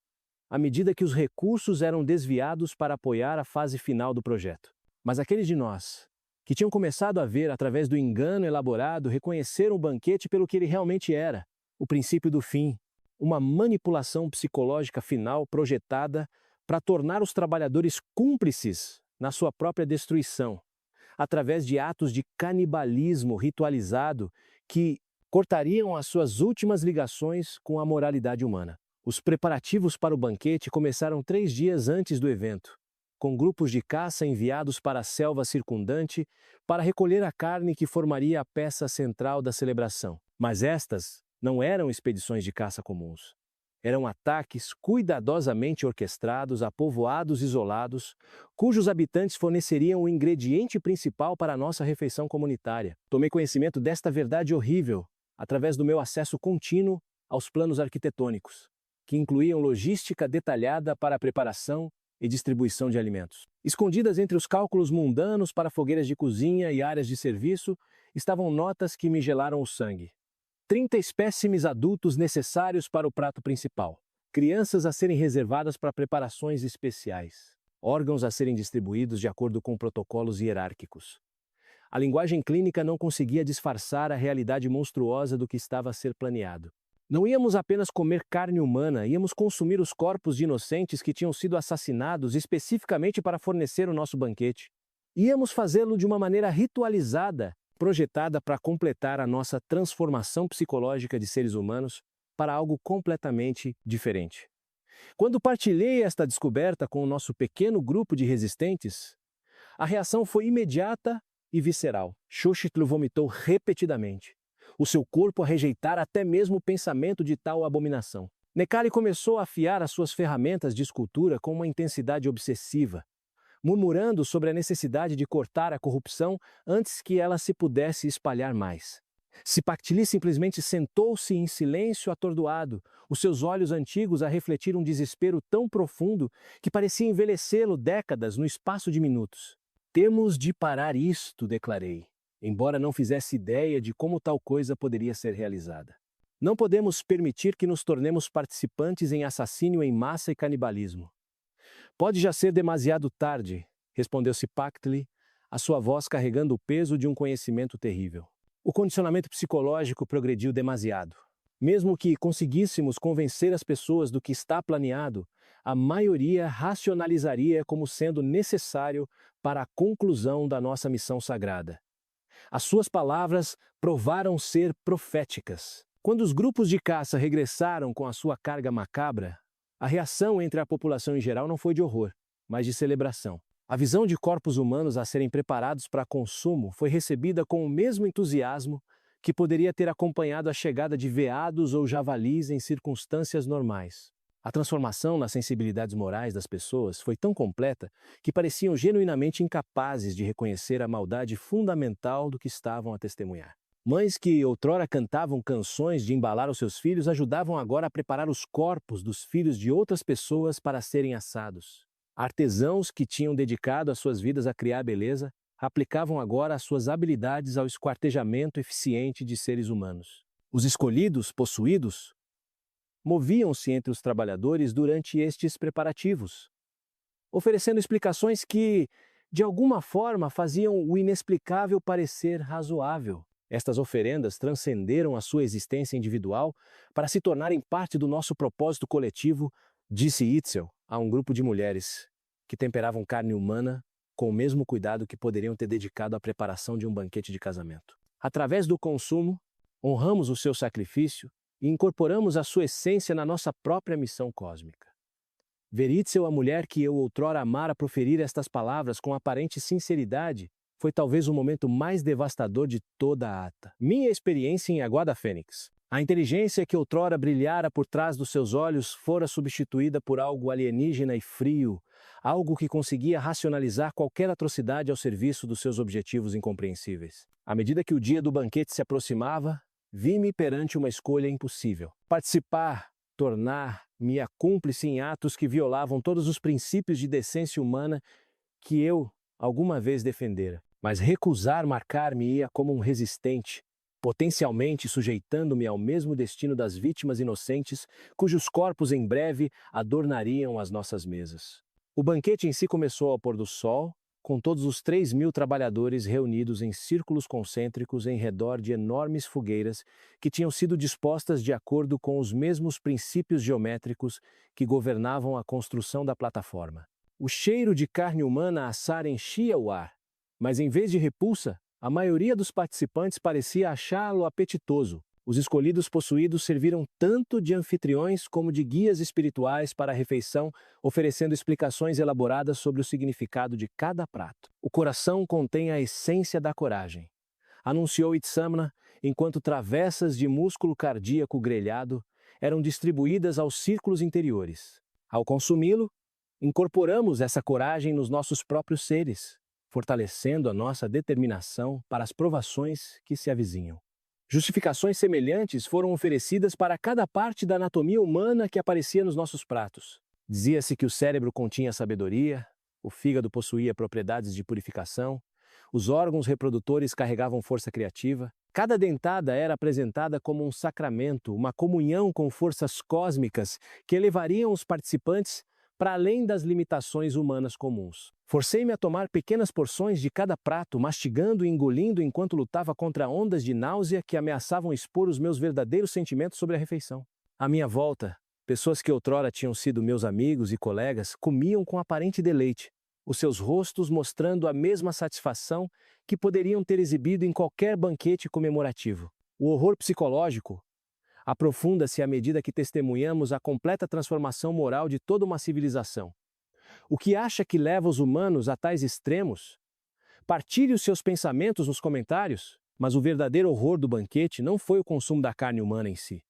à medida que os recursos eram desviados para apoiar a fase final do projeto. Mas aqueles de nós, que tinham começado a ver através do engano elaborado, reconheceram o banquete pelo que ele realmente era, o princípio do fim, uma manipulação psicológica final projetada para tornar os trabalhadores cúmplices na sua própria destruição, através de atos de canibalismo ritualizado que cortariam as suas últimas ligações com a moralidade humana. Os preparativos para o banquete começaram 3 dias antes do evento, com grupos de caça enviados para a selva circundante para recolher a carne que formaria a peça central da celebração. Mas estas não eram expedições de caça comuns. Eram ataques cuidadosamente orquestrados a povoados isolados, cujos habitantes forneceriam o ingrediente principal para a nossa refeição comunitária. Tomei conhecimento desta verdade horrível através do meu acesso contínuo aos planos arquitetônicos, que incluíam logística detalhada para a preparação e distribuição de alimentos. Escondidas entre os cálculos mundanos para fogueiras de cozinha e áreas de serviço, estavam notas que me gelaram o sangue. 30 espécimes adultos necessários para o prato principal. Crianças a serem reservadas para preparações especiais. Órgãos a serem distribuídos de acordo com protocolos hierárquicos. A linguagem clínica não conseguia disfarçar a realidade monstruosa do que estava a ser planeado. Não íamos apenas comer carne humana, íamos consumir os corpos de inocentes que tinham sido assassinados especificamente para fornecer o nosso banquete. Íamos fazê-lo de uma maneira ritualizada, projetada para completar a nossa transformação psicológica de seres humanos para algo completamente diferente. Quando partilhei esta descoberta com o nosso pequeno grupo de resistentes, a reação foi imediata e visceral. Xochitl vomitou repetidamente, o seu corpo a rejeitar até mesmo o pensamento de tal abominação. Necali começou a afiar as suas ferramentas de escultura com uma intensidade obsessiva, murmurando sobre a necessidade de cortar a corrupção antes que ela se pudesse espalhar mais. Sipactili simplesmente sentou-se em silêncio atordoado, os seus olhos antigos a refletir um desespero tão profundo que parecia envelhecê-lo décadas no espaço de minutos. Temos de parar isto, declarei, embora não fizesse ideia de como tal coisa poderia ser realizada. Não podemos permitir que nos tornemos participantes em assassínio em massa e canibalismo. Pode já ser demasiado tarde, respondeu Sipactli, a sua voz carregando o peso de um conhecimento terrível. O condicionamento psicológico progrediu demasiado. Mesmo que conseguíssemos convencer as pessoas do que está planeado, a maioria racionalizaria como sendo necessário para a conclusão da nossa missão sagrada. As suas palavras provaram ser proféticas. Quando os grupos de caça regressaram com a sua carga macabra, a reação entre a população em geral não foi de horror, mas de celebração. A visão de corpos humanos a serem preparados para consumo foi recebida com o mesmo entusiasmo que poderia ter acompanhado a chegada de veados ou javalis em circunstâncias normais. A transformação nas sensibilidades morais das pessoas foi tão completa que pareciam genuinamente incapazes de reconhecer a maldade fundamental do que estavam a testemunhar. Mães que outrora cantavam canções de embalar os seus filhos ajudavam agora a preparar os corpos dos filhos de outras pessoas para serem assados. Artesãos que tinham dedicado as suas vidas a criar beleza aplicavam agora as suas habilidades ao esquartejamento eficiente de seres humanos. Os escolhidos, possuídos, moviam-se entre os trabalhadores durante estes preparativos, oferecendo explicações que, de alguma forma, faziam o inexplicável parecer razoável. Estas oferendas transcenderam a sua existência individual para se tornarem parte do nosso propósito coletivo, disse Itzel a um grupo de mulheres que temperavam carne humana com o mesmo cuidado que poderiam ter dedicado à preparação de um banquete de casamento. Através do consumo, honramos o seu sacrifício e incorporamos a sua essência na nossa própria missão cósmica. Ver Itzel, a mulher que eu outrora amara, proferir estas palavras com aparente sinceridade, foi talvez o momento mais devastador de toda a ata. Minha experiência em Água da Fênix. A inteligência que outrora brilhara por trás dos seus olhos fora substituída por algo alienígena e frio, algo que conseguia racionalizar qualquer atrocidade ao serviço dos seus objetivos incompreensíveis. À medida que o dia do banquete se aproximava, vi-me perante uma escolha impossível. Participar, tornar-me a cúmplice em atos que violavam todos os princípios de decência humana que eu alguma vez defendera. Mas recusar marcar-me-ia como um resistente, potencialmente sujeitando-me ao mesmo destino das vítimas inocentes, cujos corpos em breve adornariam as nossas mesas. O banquete em si começou ao pôr do sol, com todos os 3.000 trabalhadores reunidos em círculos concêntricos em redor de enormes fogueiras que tinham sido dispostas de acordo com os mesmos princípios geométricos que governavam a construção da plataforma. O cheiro de carne humana a assar enchia o ar, mas em vez de repulsa, a maioria dos participantes parecia achá-lo apetitoso. Os escolhidos possuídos serviram tanto de anfitriões como de guias espirituais para a refeição, oferecendo explicações elaboradas sobre o significado de cada prato. O coração contém a essência da coragem, anunciou Itzamna, enquanto travessas de músculo cardíaco grelhado eram distribuídas aos círculos interiores. Ao consumi-lo, incorporamos essa coragem nos nossos próprios seres, fortalecendo a nossa determinação para as provações que se avizinham. Justificações semelhantes foram oferecidas para cada parte da anatomia humana que aparecia nos nossos pratos. Dizia-se que o cérebro continha sabedoria, o fígado possuía propriedades de purificação, os órgãos reprodutores carregavam força criativa. Cada dentada era apresentada como um sacramento, uma comunhão com forças cósmicas que elevariam os participantes para além das limitações humanas comuns. Forcei-me a tomar pequenas porções de cada prato, mastigando e engolindo enquanto lutava contra ondas de náusea que ameaçavam expor os meus verdadeiros sentimentos sobre a refeição. À minha volta, pessoas que outrora tinham sido meus amigos e colegas comiam com aparente deleite, os seus rostos mostrando a mesma satisfação que poderiam ter exibido em qualquer banquete comemorativo. O horror psicológico aprofunda-se à medida que testemunhamos a completa transformação moral de toda uma civilização. O que acha que leva os humanos a tais extremos? Partilhe os seus pensamentos nos comentários, mas o verdadeiro horror do banquete não foi o consumo da carne humana em si.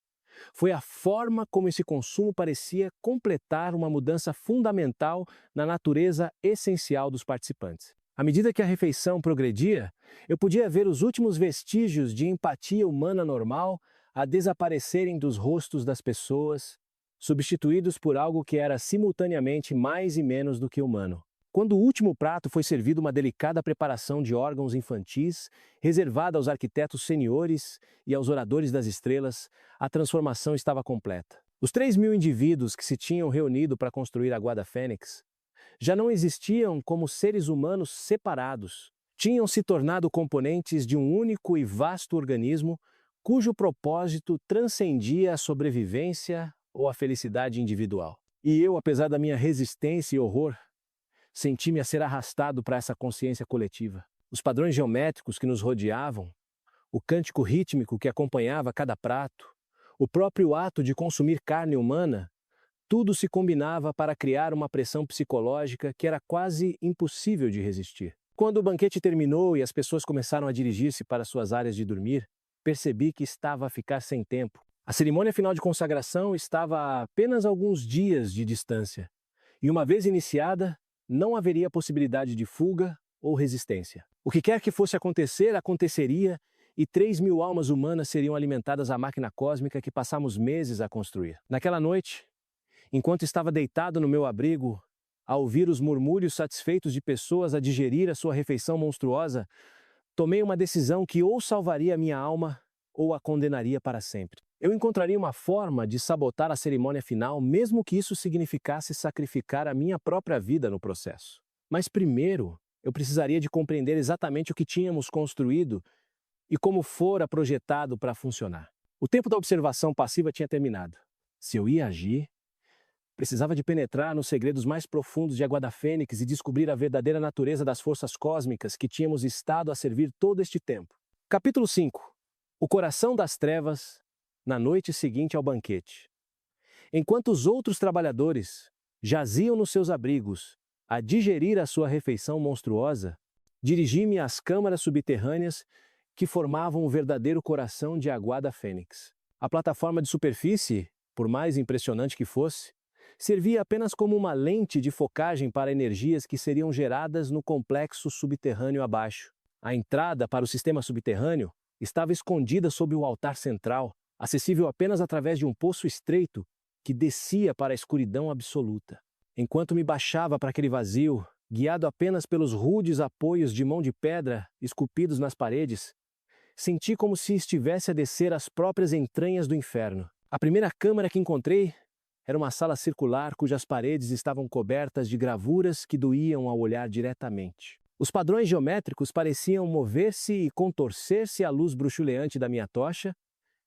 Foi a forma como esse consumo parecia completar uma mudança fundamental na natureza essencial dos participantes. À medida que a refeição progredia, eu podia ver os últimos vestígios de empatia humana normal a desaparecerem dos rostos das pessoas, substituídos por algo que era simultaneamente mais e menos do que humano. Quando o último prato foi servido uma delicada preparação de órgãos infantis, reservada aos arquitetos seniores e aos oradores das estrelas, a transformação estava completa. Os 3.000 indivíduos que se tinham reunido para construir a Guarda Fênix já não existiam como seres humanos separados, tinham se tornado componentes de um único e vasto organismo cujo propósito transcendia a sobrevivência ou a felicidade individual. E eu, apesar da minha resistência e horror, senti-me a ser arrastado para essa consciência coletiva. Os padrões geométricos que nos rodeavam, o cântico rítmico que acompanhava cada prato, o próprio ato de consumir carne humana, tudo se combinava para criar uma pressão psicológica que era quase impossível de resistir. Quando o banquete terminou e as pessoas começaram a dirigir-se para suas áreas de dormir, percebi que estava a ficar sem tempo. A cerimônia final de consagração estava a apenas alguns dias de distância, e uma vez iniciada, não haveria possibilidade de fuga ou resistência. O que quer que fosse acontecer, aconteceria, e 3.000 almas humanas seriam alimentadas à máquina cósmica que passamos meses a construir. Naquela noite, enquanto estava deitado no meu abrigo, a ouvir os murmúrios satisfeitos de pessoas a digerir a sua refeição monstruosa, tomei uma decisão que ou salvaria a minha alma ou a condenaria para sempre. Eu encontraria uma forma de sabotar a cerimônia final, mesmo que isso significasse sacrificar a minha própria vida no processo. Mas primeiro, eu precisaria de compreender exatamente o que tínhamos construído e como fora projetado para funcionar. O tempo da observação passiva tinha terminado. Se eu ia agir, precisava de penetrar nos segredos mais profundos de Guarda Fênix e descobrir a verdadeira natureza das forças cósmicas que tínhamos estado a servir todo este tempo. Capítulo 5. O coração das trevas, na noite seguinte ao banquete. Enquanto os outros trabalhadores jaziam nos seus abrigos a digerir a sua refeição monstruosa, dirigi-me às câmaras subterrâneas que formavam o verdadeiro coração de Guarda Fênix. A plataforma de superfície, por mais impressionante que fosse, servia apenas como uma lente de focagem para energias que seriam geradas no complexo subterrâneo abaixo. A entrada para o sistema subterrâneo estava escondida sob o altar central, acessível apenas através de um poço estreito que descia para a escuridão absoluta. Enquanto me baixava para aquele vazio, guiado apenas pelos rudes apoios de mão de pedra esculpidos nas paredes, senti como se estivesse a descer as próprias entranhas do inferno. A primeira câmara que encontrei era uma sala circular cujas paredes estavam cobertas de gravuras que doíam ao olhar diretamente. Os padrões geométricos pareciam mover-se e contorcer-se à luz bruxuleante da minha tocha,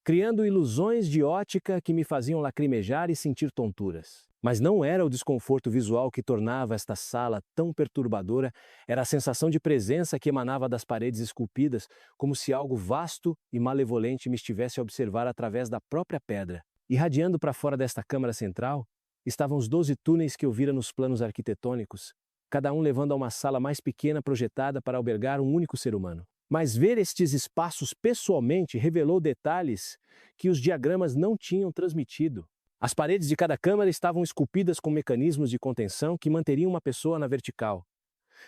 criando ilusões de ótica que me faziam lacrimejar e sentir tonturas. Mas não era o desconforto visual que tornava esta sala tão perturbadora, era a sensação de presença que emanava das paredes esculpidas, como se algo vasto e malevolente me estivesse a observar através da própria pedra. Irradiando para fora desta câmara central, estavam os 12 túneis que eu vira nos planos arquitetônicos, cada um levando a uma sala mais pequena projetada para albergar um único ser humano. Mas ver estes espaços pessoalmente revelou detalhes que os diagramas não tinham transmitido. As paredes de cada câmara estavam esculpidas com mecanismos de contenção que manteriam uma pessoa na vertical,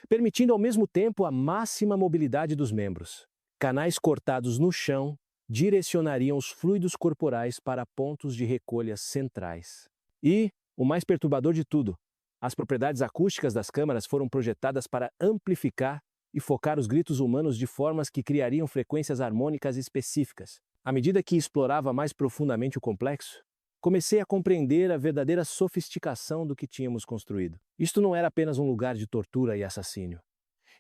permitindo ao mesmo tempo a máxima mobilidade dos membros. Canais cortados no chão direcionariam os fluidos corporais para pontos de recolha centrais. E, o mais perturbador de tudo, as propriedades acústicas das câmaras foram projetadas para amplificar e focar os gritos humanos de formas que criariam frequências harmônicas específicas. À medida que explorava mais profundamente o complexo, comecei a compreender a verdadeira sofisticação do que tínhamos construído. Isto não era apenas um lugar de tortura e assassínio.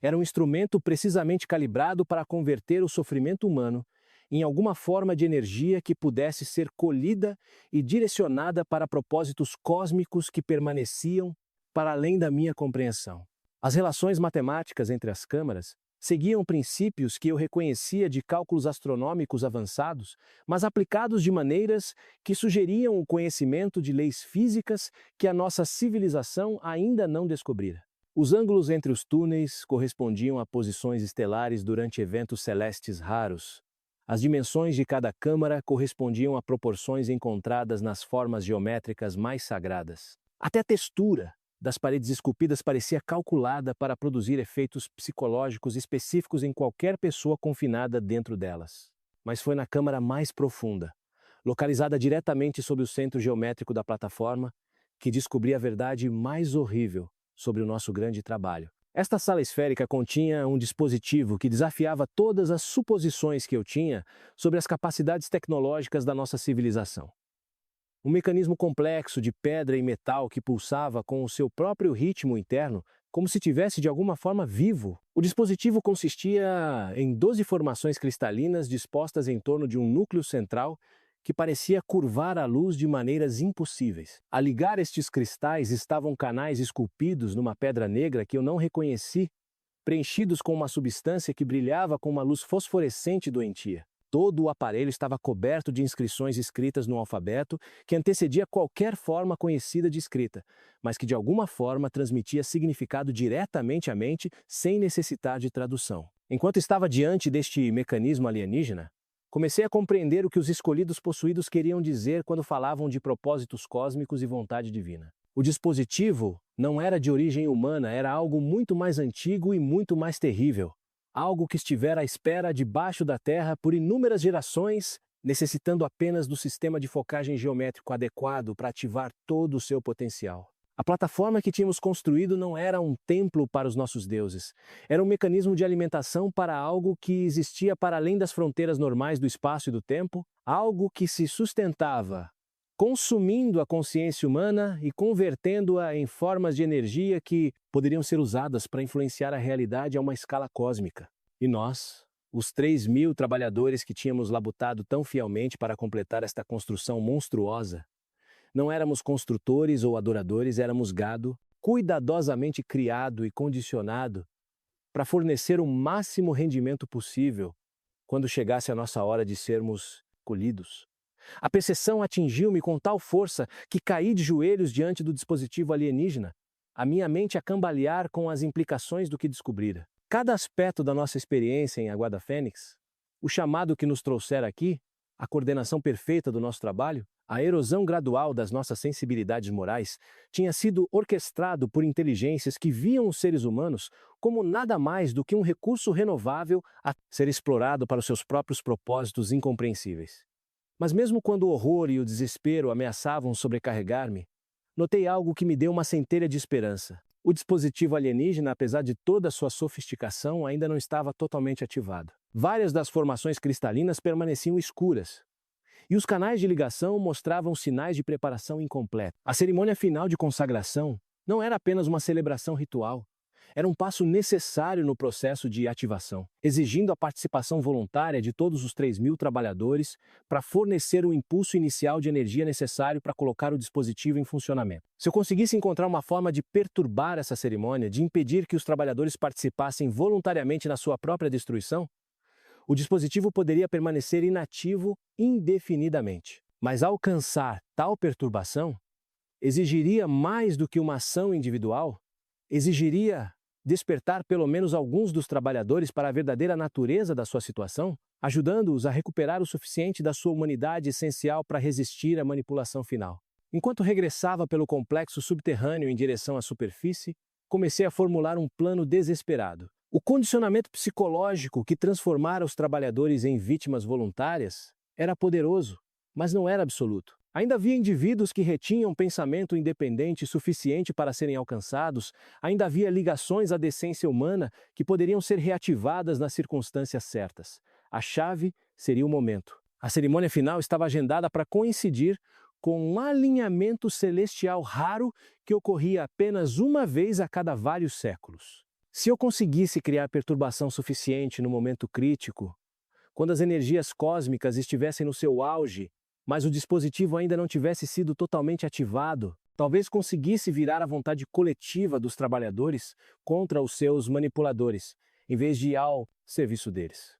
Era um instrumento precisamente calibrado para converter o sofrimento humano em alguma forma de energia que pudesse ser colhida e direcionada para propósitos cósmicos que permaneciam para além da minha compreensão. As relações matemáticas entre as câmaras seguiam princípios que eu reconhecia de cálculos astronômicos avançados, mas aplicados de maneiras que sugeriam o conhecimento de leis físicas que a nossa civilização ainda não descobrira. Os ângulos entre os túneis correspondiam a posições estelares durante eventos celestes raros. As dimensões de cada câmara correspondiam a proporções encontradas nas formas geométricas mais sagradas. Até a textura das paredes esculpidas parecia calculada para produzir efeitos psicológicos específicos em qualquer pessoa confinada dentro delas. Mas foi na câmara mais profunda, localizada diretamente sob o centro geométrico da plataforma, que descobri a verdade mais horrível sobre o nosso grande trabalho. Esta sala esférica continha um dispositivo que desafiava todas as suposições que eu tinha sobre as capacidades tecnológicas da nossa civilização. Um mecanismo complexo de pedra e metal que pulsava com o seu próprio ritmo interno, como se tivesse de alguma forma vivo. O dispositivo consistia em 12 formações cristalinas dispostas em torno de um núcleo central que parecia curvar a luz de maneiras impossíveis. A ligar estes cristais estavam canais esculpidos numa pedra negra que eu não reconheci, preenchidos com uma substância que brilhava com uma luz fosforescente doentia. Todo o aparelho estava coberto de inscrições escritas no alfabeto que antecedia qualquer forma conhecida de escrita, mas que de alguma forma transmitia significado diretamente à mente sem necessitar de tradução. Enquanto estava diante deste mecanismo alienígena, comecei a compreender o que os escolhidos possuídos queriam dizer quando falavam de propósitos cósmicos e vontade divina. O dispositivo não era de origem humana, era algo muito mais antigo e muito mais terrível. Algo que estivera à espera debaixo da terra por inúmeras gerações, necessitando apenas do sistema de focagem geométrico adequado para ativar todo o seu potencial. A plataforma que tínhamos construído não era um templo para os nossos deuses. Era um mecanismo de alimentação para algo que existia para além das fronteiras normais do espaço e do tempo, algo que se sustentava consumindo a consciência humana e convertendo-a em formas de energia que poderiam ser usadas para influenciar a realidade a uma escala cósmica. E nós, os 3.000 trabalhadores que tínhamos labutado tão fielmente para completar esta construção monstruosa, não éramos construtores ou adoradores, éramos gado, cuidadosamente criado e condicionado para fornecer o máximo rendimento possível quando chegasse a nossa hora de sermos colhidos. A percepção atingiu-me com tal força que caí de joelhos diante do dispositivo alienígena, a minha mente a cambalear com as implicações do que descobrira. Cada aspecto da nossa experiência em Água da Fênix, o chamado que nos trouxera aqui, a coordenação perfeita do nosso trabalho, a erosão gradual das nossas sensibilidades morais, tinha sido orquestrado por inteligências que viam os seres humanos como nada mais do que um recurso renovável a ser explorado para os seus próprios propósitos incompreensíveis. Mas mesmo quando o horror e o desespero ameaçavam sobrecarregar-me, notei algo que me deu uma centelha de esperança. O dispositivo alienígena, apesar de toda a sua sofisticação, ainda não estava totalmente ativado. Várias das formações cristalinas permaneciam escuras, e os canais de ligação mostravam sinais de preparação incompleta. A cerimônia final de consagração não era apenas uma celebração ritual, era um passo necessário no processo de ativação, exigindo a participação voluntária de todos os 3.000 trabalhadores para fornecer o impulso inicial de energia necessário para colocar o dispositivo em funcionamento. Se eu conseguisse encontrar uma forma de perturbar essa cerimônia, de impedir que os trabalhadores participassem voluntariamente na sua própria destruição, o dispositivo poderia permanecer inativo indefinidamente. Mas alcançar tal perturbação exigiria mais do que uma ação individual, exigiria despertar pelo menos alguns dos trabalhadores para a verdadeira natureza da sua situação, ajudando-os a recuperar o suficiente da sua humanidade essencial para resistir à manipulação final. Enquanto regressava pelo complexo subterrâneo em direção à superfície, comecei a formular um plano desesperado. O condicionamento psicológico que transformara os trabalhadores em vítimas voluntárias era poderoso, mas não era absoluto. Ainda havia indivíduos que retinham pensamento independente suficiente para serem alcançados, ainda havia ligações à decência humana que poderiam ser reativadas nas circunstâncias certas. A chave seria o momento. A cerimônia final estava agendada para coincidir com um alinhamento celestial raro que ocorria apenas uma vez a cada vários séculos. Se eu conseguisse criar perturbação suficiente no momento crítico, quando as energias cósmicas estivessem no seu auge, mas o dispositivo ainda não tivesse sido totalmente ativado, talvez conseguisse virar a vontade coletiva dos trabalhadores contra os seus manipuladores, em vez de ir ao serviço deles.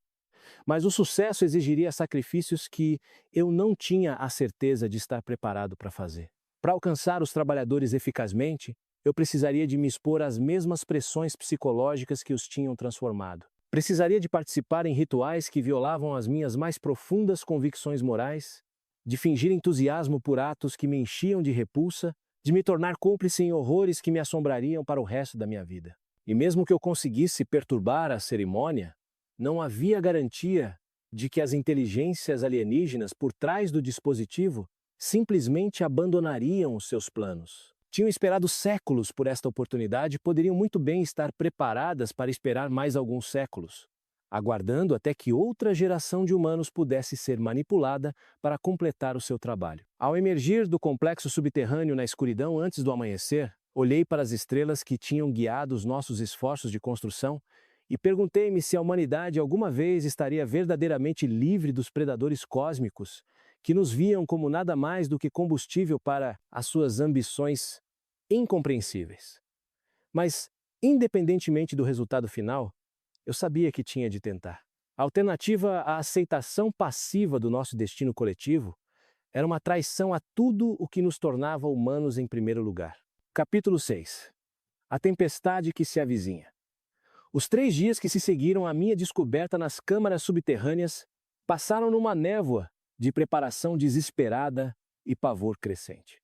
Mas o sucesso exigiria sacrifícios que eu não tinha a certeza de estar preparado para fazer. Para alcançar os trabalhadores eficazmente, eu precisaria de me expor às mesmas pressões psicológicas que os tinham transformado. Precisaria de participar em rituais que violavam as minhas mais profundas convicções morais, de fingir entusiasmo por atos que me enchiam de repulsa, de me tornar cúmplice em horrores que me assombrariam para o resto da minha vida. E mesmo que eu conseguisse perturbar a cerimônia, não havia garantia de que as inteligências alienígenas por trás do dispositivo simplesmente abandonariam os seus planos. Tinham esperado séculos por esta oportunidade e poderiam muito bem estar preparadas para esperar mais alguns séculos, aguardando até que outra geração de humanos pudesse ser manipulada para completar o seu trabalho. Ao emergir do complexo subterrâneo na escuridão antes do amanhecer, olhei para as estrelas que tinham guiado os nossos esforços de construção e perguntei-me se a humanidade alguma vez estaria verdadeiramente livre dos predadores cósmicos que nos viam como nada mais do que combustível para as suas ambições incompreensíveis. Mas, independentemente do resultado final, eu sabia que tinha de tentar. A alternativa à aceitação passiva do nosso destino coletivo era uma traição a tudo o que nos tornava humanos em primeiro lugar. Capítulo 6. A tempestade que se avizinha. Os 3 dias que se seguiram à minha descoberta nas câmaras subterrâneas passaram numa névoa de preparação desesperada e pavor crescente.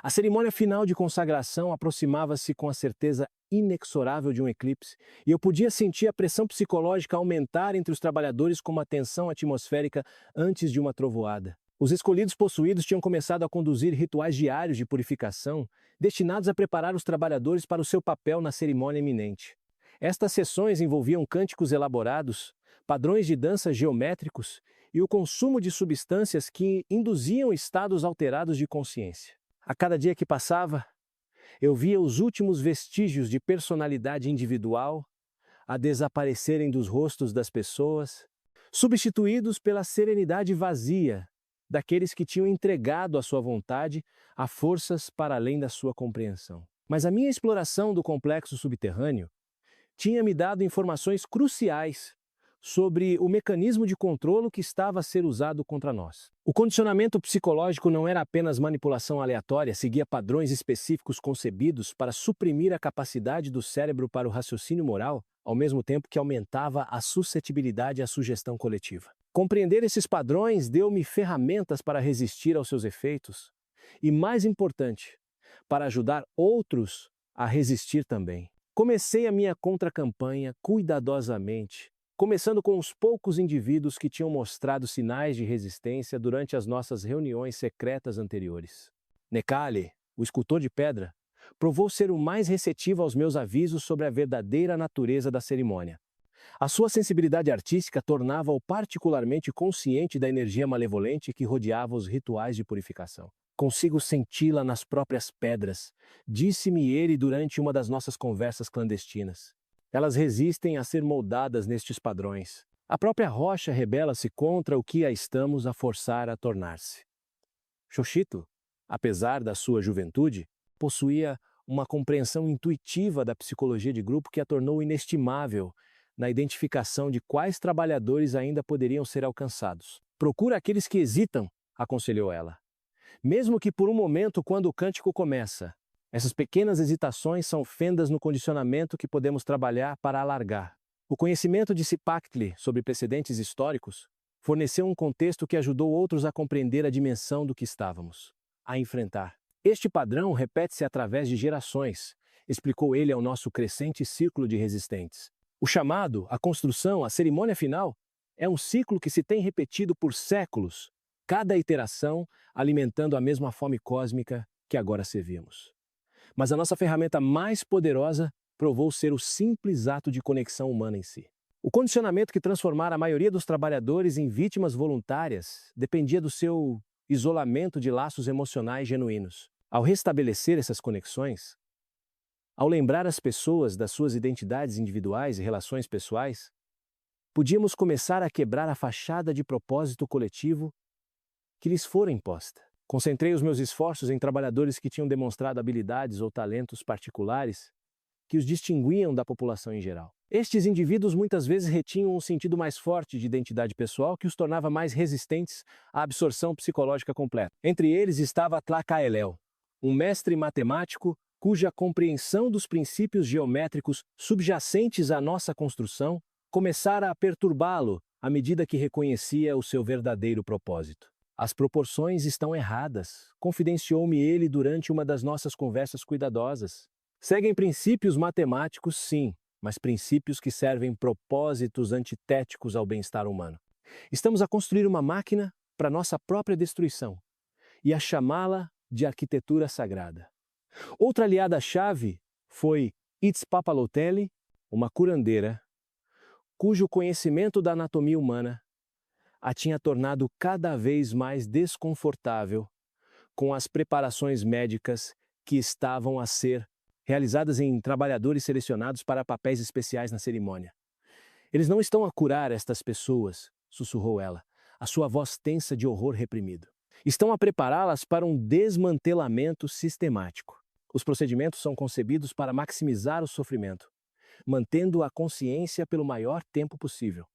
A cerimônia final de consagração aproximava-se com a certeza inexorável de um eclipse, e eu podia sentir a pressão psicológica aumentar entre os trabalhadores como a tensão atmosférica antes de uma trovoada. Os escolhidos possuídos tinham começado a conduzir rituais diários de purificação, destinados a preparar os trabalhadores para o seu papel na cerimônia iminente. Estas sessões envolviam cânticos elaborados, padrões de dança geométricos e o consumo de substâncias que induziam estados alterados de consciência. A cada dia que passava, eu via os últimos vestígios de personalidade individual a desaparecerem dos rostos das pessoas, substituídos pela serenidade vazia daqueles que tinham entregado a sua vontade a forças para além da sua compreensão. Mas a minha exploração do complexo subterrâneo tinha me dado informações cruciais sobre o mecanismo de controle que estava a ser usado contra nós. O condicionamento psicológico não era apenas manipulação aleatória, seguia padrões específicos concebidos para suprimir a capacidade do cérebro para o raciocínio moral, ao mesmo tempo que aumentava a suscetibilidade à sugestão coletiva. Compreender esses padrões deu-me ferramentas para resistir aos seus efeitos e, mais importante, para ajudar outros a resistir também. Comecei a minha contracampanha cuidadosamente, começando com os poucos indivíduos que tinham mostrado sinais de resistência durante as nossas reuniões secretas anteriores. Necale, o escultor de pedra, provou ser o mais receptivo aos meus avisos sobre a verdadeira natureza da cerimônia. A sua sensibilidade artística tornava-o particularmente consciente da energia malevolente que rodeava os rituais de purificação. Consigo senti-la nas próprias pedras, disse-me ele durante uma das nossas conversas clandestinas. Elas resistem a ser moldadas nestes padrões. A própria rocha rebela-se contra o que a estamos a forçar a tornar-se. Xochitl, apesar da sua juventude, possuía uma compreensão intuitiva da psicologia de grupo que a tornou inestimável na identificação de quais trabalhadores ainda poderiam ser alcançados. Procura aqueles que hesitam, aconselhou ela. Mesmo que por um momento, quando o cântico começa. Essas pequenas hesitações são fendas no condicionamento que podemos trabalhar para alargar. O conhecimento de Cipactli sobre precedentes históricos forneceu um contexto que ajudou outros a compreender a dimensão do que estávamos a enfrentar. Este padrão repete-se através de gerações, explicou ele ao nosso crescente círculo de resistentes. O chamado, a construção, a cerimônia final, é um ciclo que se tem repetido por séculos, cada iteração alimentando a mesma fome cósmica que agora servimos. Mas a nossa ferramenta mais poderosa provou ser o simples ato de conexão humana em si. O condicionamento que transformara a maioria dos trabalhadores em vítimas voluntárias dependia do seu isolamento de laços emocionais genuínos. Ao restabelecer essas conexões, ao lembrar as pessoas das suas identidades individuais e relações pessoais, podíamos começar a quebrar a fachada de propósito coletivo que lhes fora imposta. Concentrei os meus esforços em trabalhadores que tinham demonstrado habilidades ou talentos particulares que os distinguiam da população em geral. Estes indivíduos muitas vezes retinham um sentido mais forte de identidade pessoal que os tornava mais resistentes à absorção psicológica completa. Entre eles estava Tlacaelel, um mestre matemático cuja compreensão dos princípios geométricos subjacentes à nossa construção começara a perturbá-lo à medida que reconhecia o seu verdadeiro propósito. As proporções estão erradas, confidenciou-me ele durante uma das nossas conversas cuidadosas. Seguem princípios matemáticos, sim, mas princípios que servem propósitos antitéticos ao bem-estar humano. Estamos a construir uma máquina para nossa própria destruição e a chamá-la de arquitetura sagrada. Outra aliada-chave foi Itzpapaloteli, uma curandeira, cujo conhecimento da anatomia humana a tinha tornado cada vez mais desconfortável com as preparações médicas que estavam a ser realizadas em trabalhadores selecionados para papéis especiais na cerimônia. Eles não estão a curar estas pessoas, sussurrou ela, a sua voz tensa de horror reprimido. Estão a prepará-las para um desmantelamento sistemático. Os procedimentos são concebidos para maximizar o sofrimento, mantendo a consciência pelo maior tempo possível.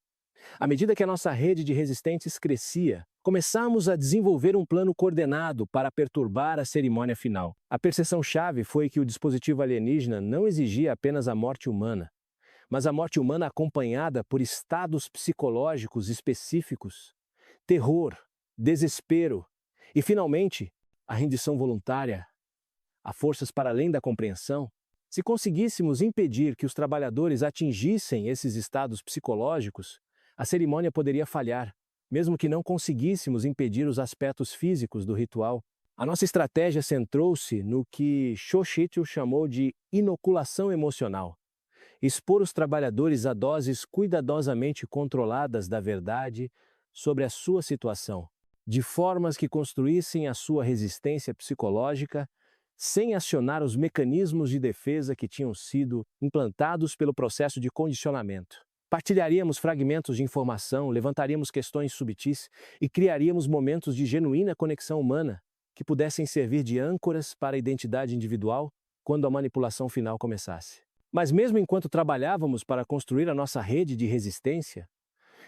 À medida que a nossa rede de resistentes crescia, começamos a desenvolver um plano coordenado para perturbar a cerimônia final. A percepção-chave foi que o dispositivo alienígena não exigia apenas a morte humana, mas a morte humana acompanhada por estados psicológicos específicos, terror, desespero e, finalmente, a rendição voluntária a forças para além da compreensão. Se conseguíssemos impedir que os trabalhadores atingissem esses estados psicológicos, a cerimônia poderia falhar, mesmo que não conseguíssemos impedir os aspectos físicos do ritual. A nossa estratégia centrou-se no que Xochitl chamou de inoculação emocional. Expor os trabalhadores a doses cuidadosamente controladas da verdade sobre a sua situação, de formas que construíssem a sua resistência psicológica, sem acionar os mecanismos de defesa que tinham sido implantados pelo processo de condicionamento. Partilharíamos fragmentos de informação, levantaríamos questões subtis e criaríamos momentos de genuína conexão humana que pudessem servir de âncoras para a identidade individual quando a manipulação final começasse. Mas mesmo enquanto trabalhávamos para construir a nossa rede de resistência,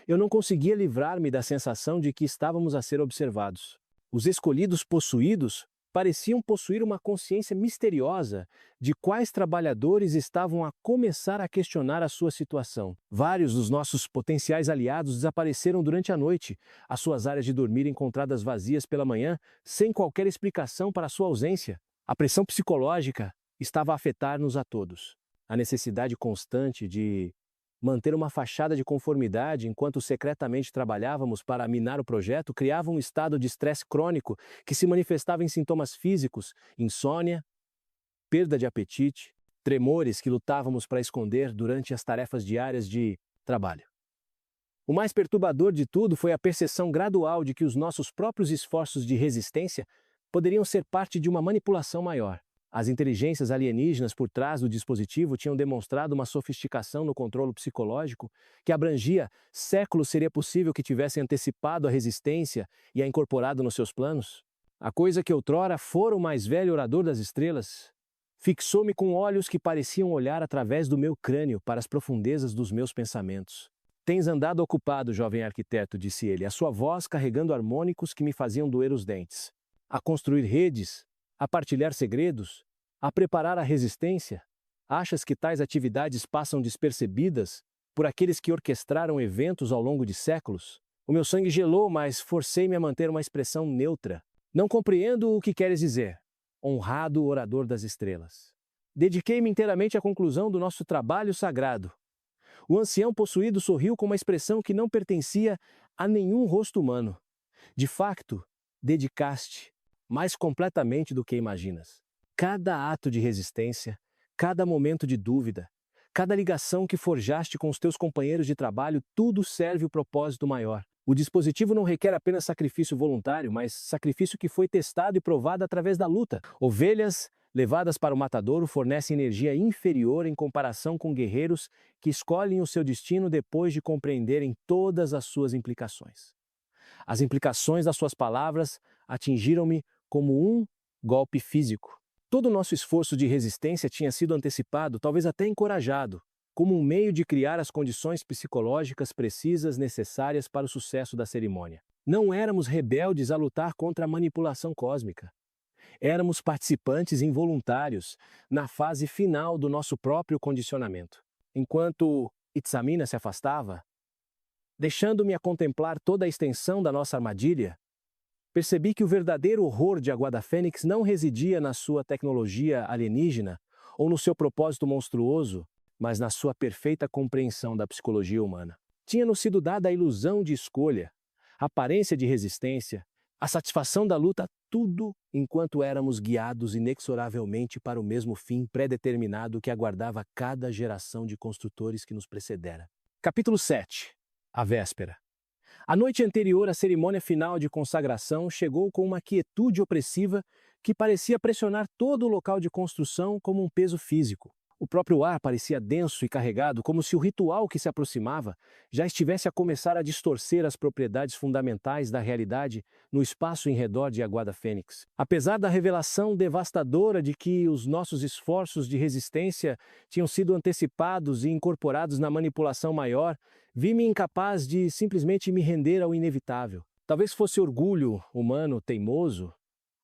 eu não conseguia livrar-me da sensação de que estávamos a ser observados. Os escolhidos possuídos pareciam possuir uma consciência misteriosa de quais trabalhadores estavam a começar a questionar a sua situação. Vários dos nossos potenciais aliados desapareceram durante a noite, as suas áreas de dormir encontradas vazias pela manhã, sem qualquer explicação para sua ausência. A pressão psicológica estava a afetar-nos a todos. A necessidade constante de manter uma fachada de conformidade enquanto secretamente trabalhávamos para minar o projeto criava um estado de estresse crônico que se manifestava em sintomas físicos, insônia, perda de apetite, tremores que lutávamos para esconder durante as tarefas diárias de trabalho. O mais perturbador de tudo foi a percepção gradual de que os nossos próprios esforços de resistência poderiam ser parte de uma manipulação maior. As inteligências alienígenas por trás do dispositivo tinham demonstrado uma sofisticação no controle psicológico que abrangia séculos. Seria possível que tivessem antecipado a resistência e a incorporado nos seus planos? A coisa que outrora fora o mais velho orador das estrelas fixou-me com olhos que pareciam olhar através do meu crânio para as profundezas dos meus pensamentos. Tens andado ocupado, jovem arquiteto, disse ele, a sua voz carregando harmônicos que me faziam doer os dentes. A construir redes, a partilhar segredos, a preparar a resistência? Achas que tais atividades passam despercebidas por aqueles que orquestraram eventos ao longo de séculos? O meu sangue gelou, mas forcei-me a manter uma expressão neutra. Não compreendo o que queres dizer, honrado orador das estrelas. Dediquei-me inteiramente à conclusão do nosso trabalho sagrado. O ancião possuído sorriu com uma expressão que não pertencia a nenhum rosto humano. De facto, dedicaste mais completamente do que imaginas. Cada ato de resistência, cada momento de dúvida, cada ligação que forjaste com os teus companheiros de trabalho, tudo serve o propósito maior. O dispositivo não requer apenas sacrifício voluntário, mas sacrifício que foi testado e provado através da luta. Ovelhas levadas para o matadouro fornecem energia inferior em comparação com guerreiros que escolhem o seu destino depois de compreenderem todas as suas implicações. As implicações das suas palavras atingiram-me como um golpe físico. Todo o nosso esforço de resistência tinha sido antecipado, talvez até encorajado, como um meio de criar as condições psicológicas precisas necessárias para o sucesso da cerimônia. Não éramos rebeldes a lutar contra a manipulação cósmica. Éramos participantes involuntários na fase final do nosso próprio condicionamento. Enquanto Itzamina se afastava, deixando-me a contemplar toda a extensão da nossa armadilha, percebi que o verdadeiro horror de Aguada Fênix não residia na sua tecnologia alienígena ou no seu propósito monstruoso, mas na sua perfeita compreensão da psicologia humana. Tinha-nos sido dada a ilusão de escolha, a aparência de resistência, a satisfação da luta, tudo enquanto éramos guiados inexoravelmente para o mesmo fim pré-determinado que aguardava cada geração de construtores que nos precedera. Capítulo 7. A véspera. A noite anterior à cerimônia final de consagração chegou com uma quietude opressiva que parecia pressionar todo o local de construção como um peso físico. O próprio ar parecia denso e carregado, como se o ritual que se aproximava já estivesse a começar a distorcer as propriedades fundamentais da realidade no espaço em redor de Aguada Fênix. Apesar da revelação devastadora de que os nossos esforços de resistência tinham sido antecipados e incorporados na manipulação maior, vi-me incapaz de simplesmente me render ao inevitável. Talvez fosse orgulho humano teimoso,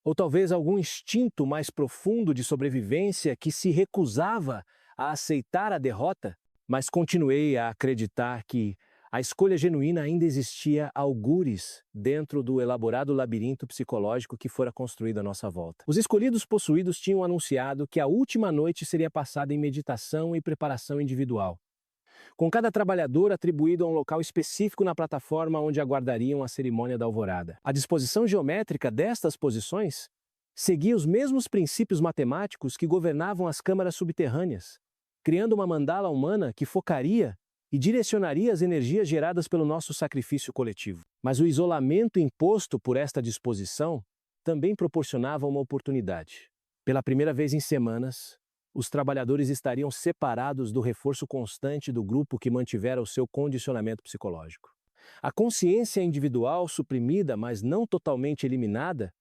ou talvez algum instinto mais profundo de sobrevivência que se recusava a aceitar a derrota, mas continuei a acreditar que a escolha genuína ainda existia algures dentro do elaborado labirinto psicológico que fora construído à nossa volta. Os escolhidos possuídos tinham anunciado que a última noite seria passada em meditação e preparação individual, com cada trabalhador atribuído a um local específico na plataforma onde aguardariam a cerimônia da alvorada. A disposição geométrica destas posições seguia os mesmos princípios matemáticos que governavam as câmaras subterrâneas, criando uma mandala humana que focaria e direcionaria as energias geradas pelo nosso sacrifício coletivo. Mas o isolamento imposto por esta disposição também proporcionava uma oportunidade. Pela primeira vez em semanas, os trabalhadores estariam separados do reforço constante do grupo que mantivera o seu condicionamento psicológico. A consciência individual suprimida, mas não totalmente eliminada,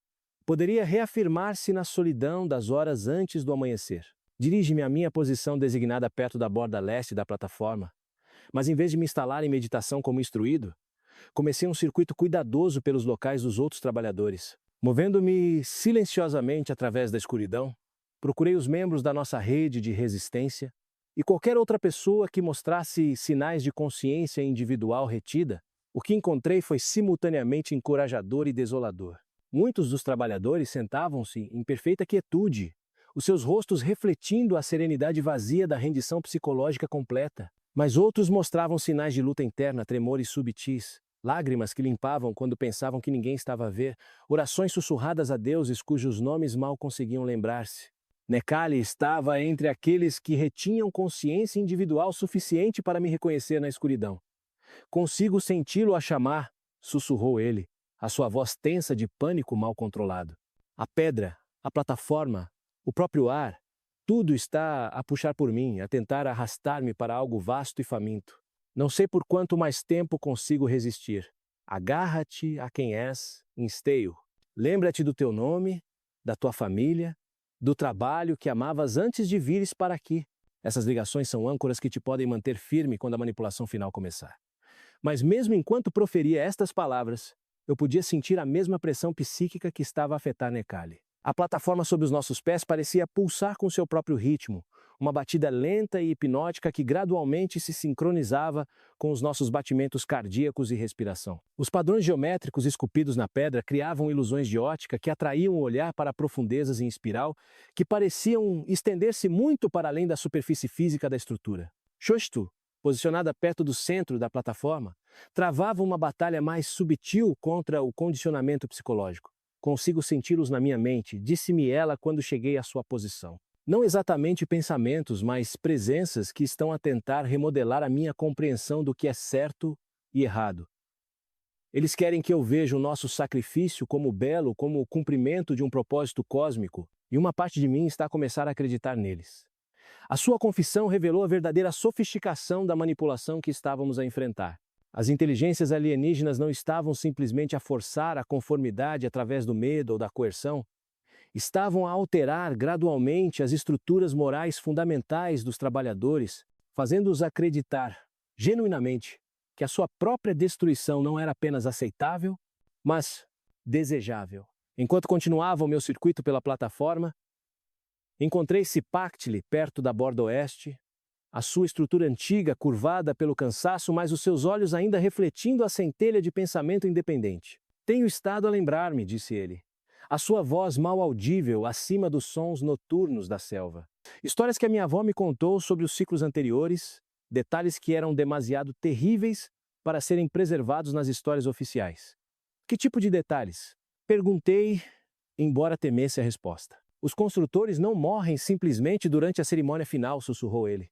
poderia reafirmar-se na solidão das horas antes do amanhecer. Dirige-me à minha posição designada perto da borda leste da plataforma, mas em vez de me instalar em meditação como instruído, comecei um circuito cuidadoso pelos locais dos outros trabalhadores. Movendo-me silenciosamente através da escuridão, procurei os membros da nossa rede de resistência e qualquer outra pessoa que mostrasse sinais de consciência individual retida. O que encontrei foi simultaneamente encorajador e desolador. Muitos dos trabalhadores sentavam-se em perfeita quietude, os seus rostos refletindo a serenidade vazia da rendição psicológica completa. Mas outros mostravam sinais de luta interna, tremores subtis, lágrimas que limpavam quando pensavam que ninguém estava a ver, orações sussurradas a deuses cujos nomes mal conseguiam lembrar-se. Necali estava entre aqueles que retinham consciência individual suficiente para me reconhecer na escuridão. Consigo senti-lo a chamar, sussurrou ele, a sua voz tensa de pânico mal controlado. A pedra, a plataforma, o próprio ar, tudo está a puxar por mim, a tentar arrastar-me para algo vasto e faminto. Não sei por quanto mais tempo consigo resistir. Agarra-te a quem és, insteio. Lembra-te do teu nome, da tua família, do trabalho que amavas antes de vires para aqui. Essas ligações são âncoras que te podem manter firme quando a manipulação final começar. Mas mesmo enquanto proferia estas palavras, eu podia sentir a mesma pressão psíquica que estava a afetar Necali. A plataforma sob os nossos pés parecia pulsar com seu próprio ritmo, uma batida lenta e hipnótica que gradualmente se sincronizava com os nossos batimentos cardíacos e respiração. Os padrões geométricos esculpidos na pedra criavam ilusões de ótica que atraíam o olhar para profundezas em espiral que pareciam estender-se muito para além da superfície física da estrutura. Shoshtu, posicionada perto do centro da plataforma, travava uma batalha mais subtil contra o condicionamento psicológico. Consigo senti-los na minha mente, disse-me ela quando cheguei à sua posição. Não exatamente pensamentos, mas presenças que estão a tentar remodelar a minha compreensão do que é certo e errado. Eles querem que eu veja o nosso sacrifício como belo, como o cumprimento de um propósito cósmico, e uma parte de mim está a começar a acreditar neles. A sua confissão revelou a verdadeira sofisticação da manipulação que estávamos a enfrentar. As inteligências alienígenas não estavam simplesmente a forçar a conformidade através do medo ou da coerção, estavam a alterar gradualmente as estruturas morais fundamentais dos trabalhadores, fazendo-os acreditar, genuinamente, que a sua própria destruição não era apenas aceitável, mas desejável. Enquanto continuava o meu circuito pela plataforma, encontrei Cipactli perto da borda oeste, a sua estrutura antiga curvada pelo cansaço, mas os seus olhos ainda refletindo a centelha de pensamento independente. Tenho estado a lembrar-me, disse ele. A sua voz mal audível acima dos sons noturnos da selva. Histórias que a minha avó me contou sobre os ciclos anteriores, detalhes que eram demasiado terríveis para serem preservados nas histórias oficiais. Que tipo de detalhes? Perguntei, embora temesse a resposta. Os construtores não morrem simplesmente durante a cerimônia final, sussurrou ele.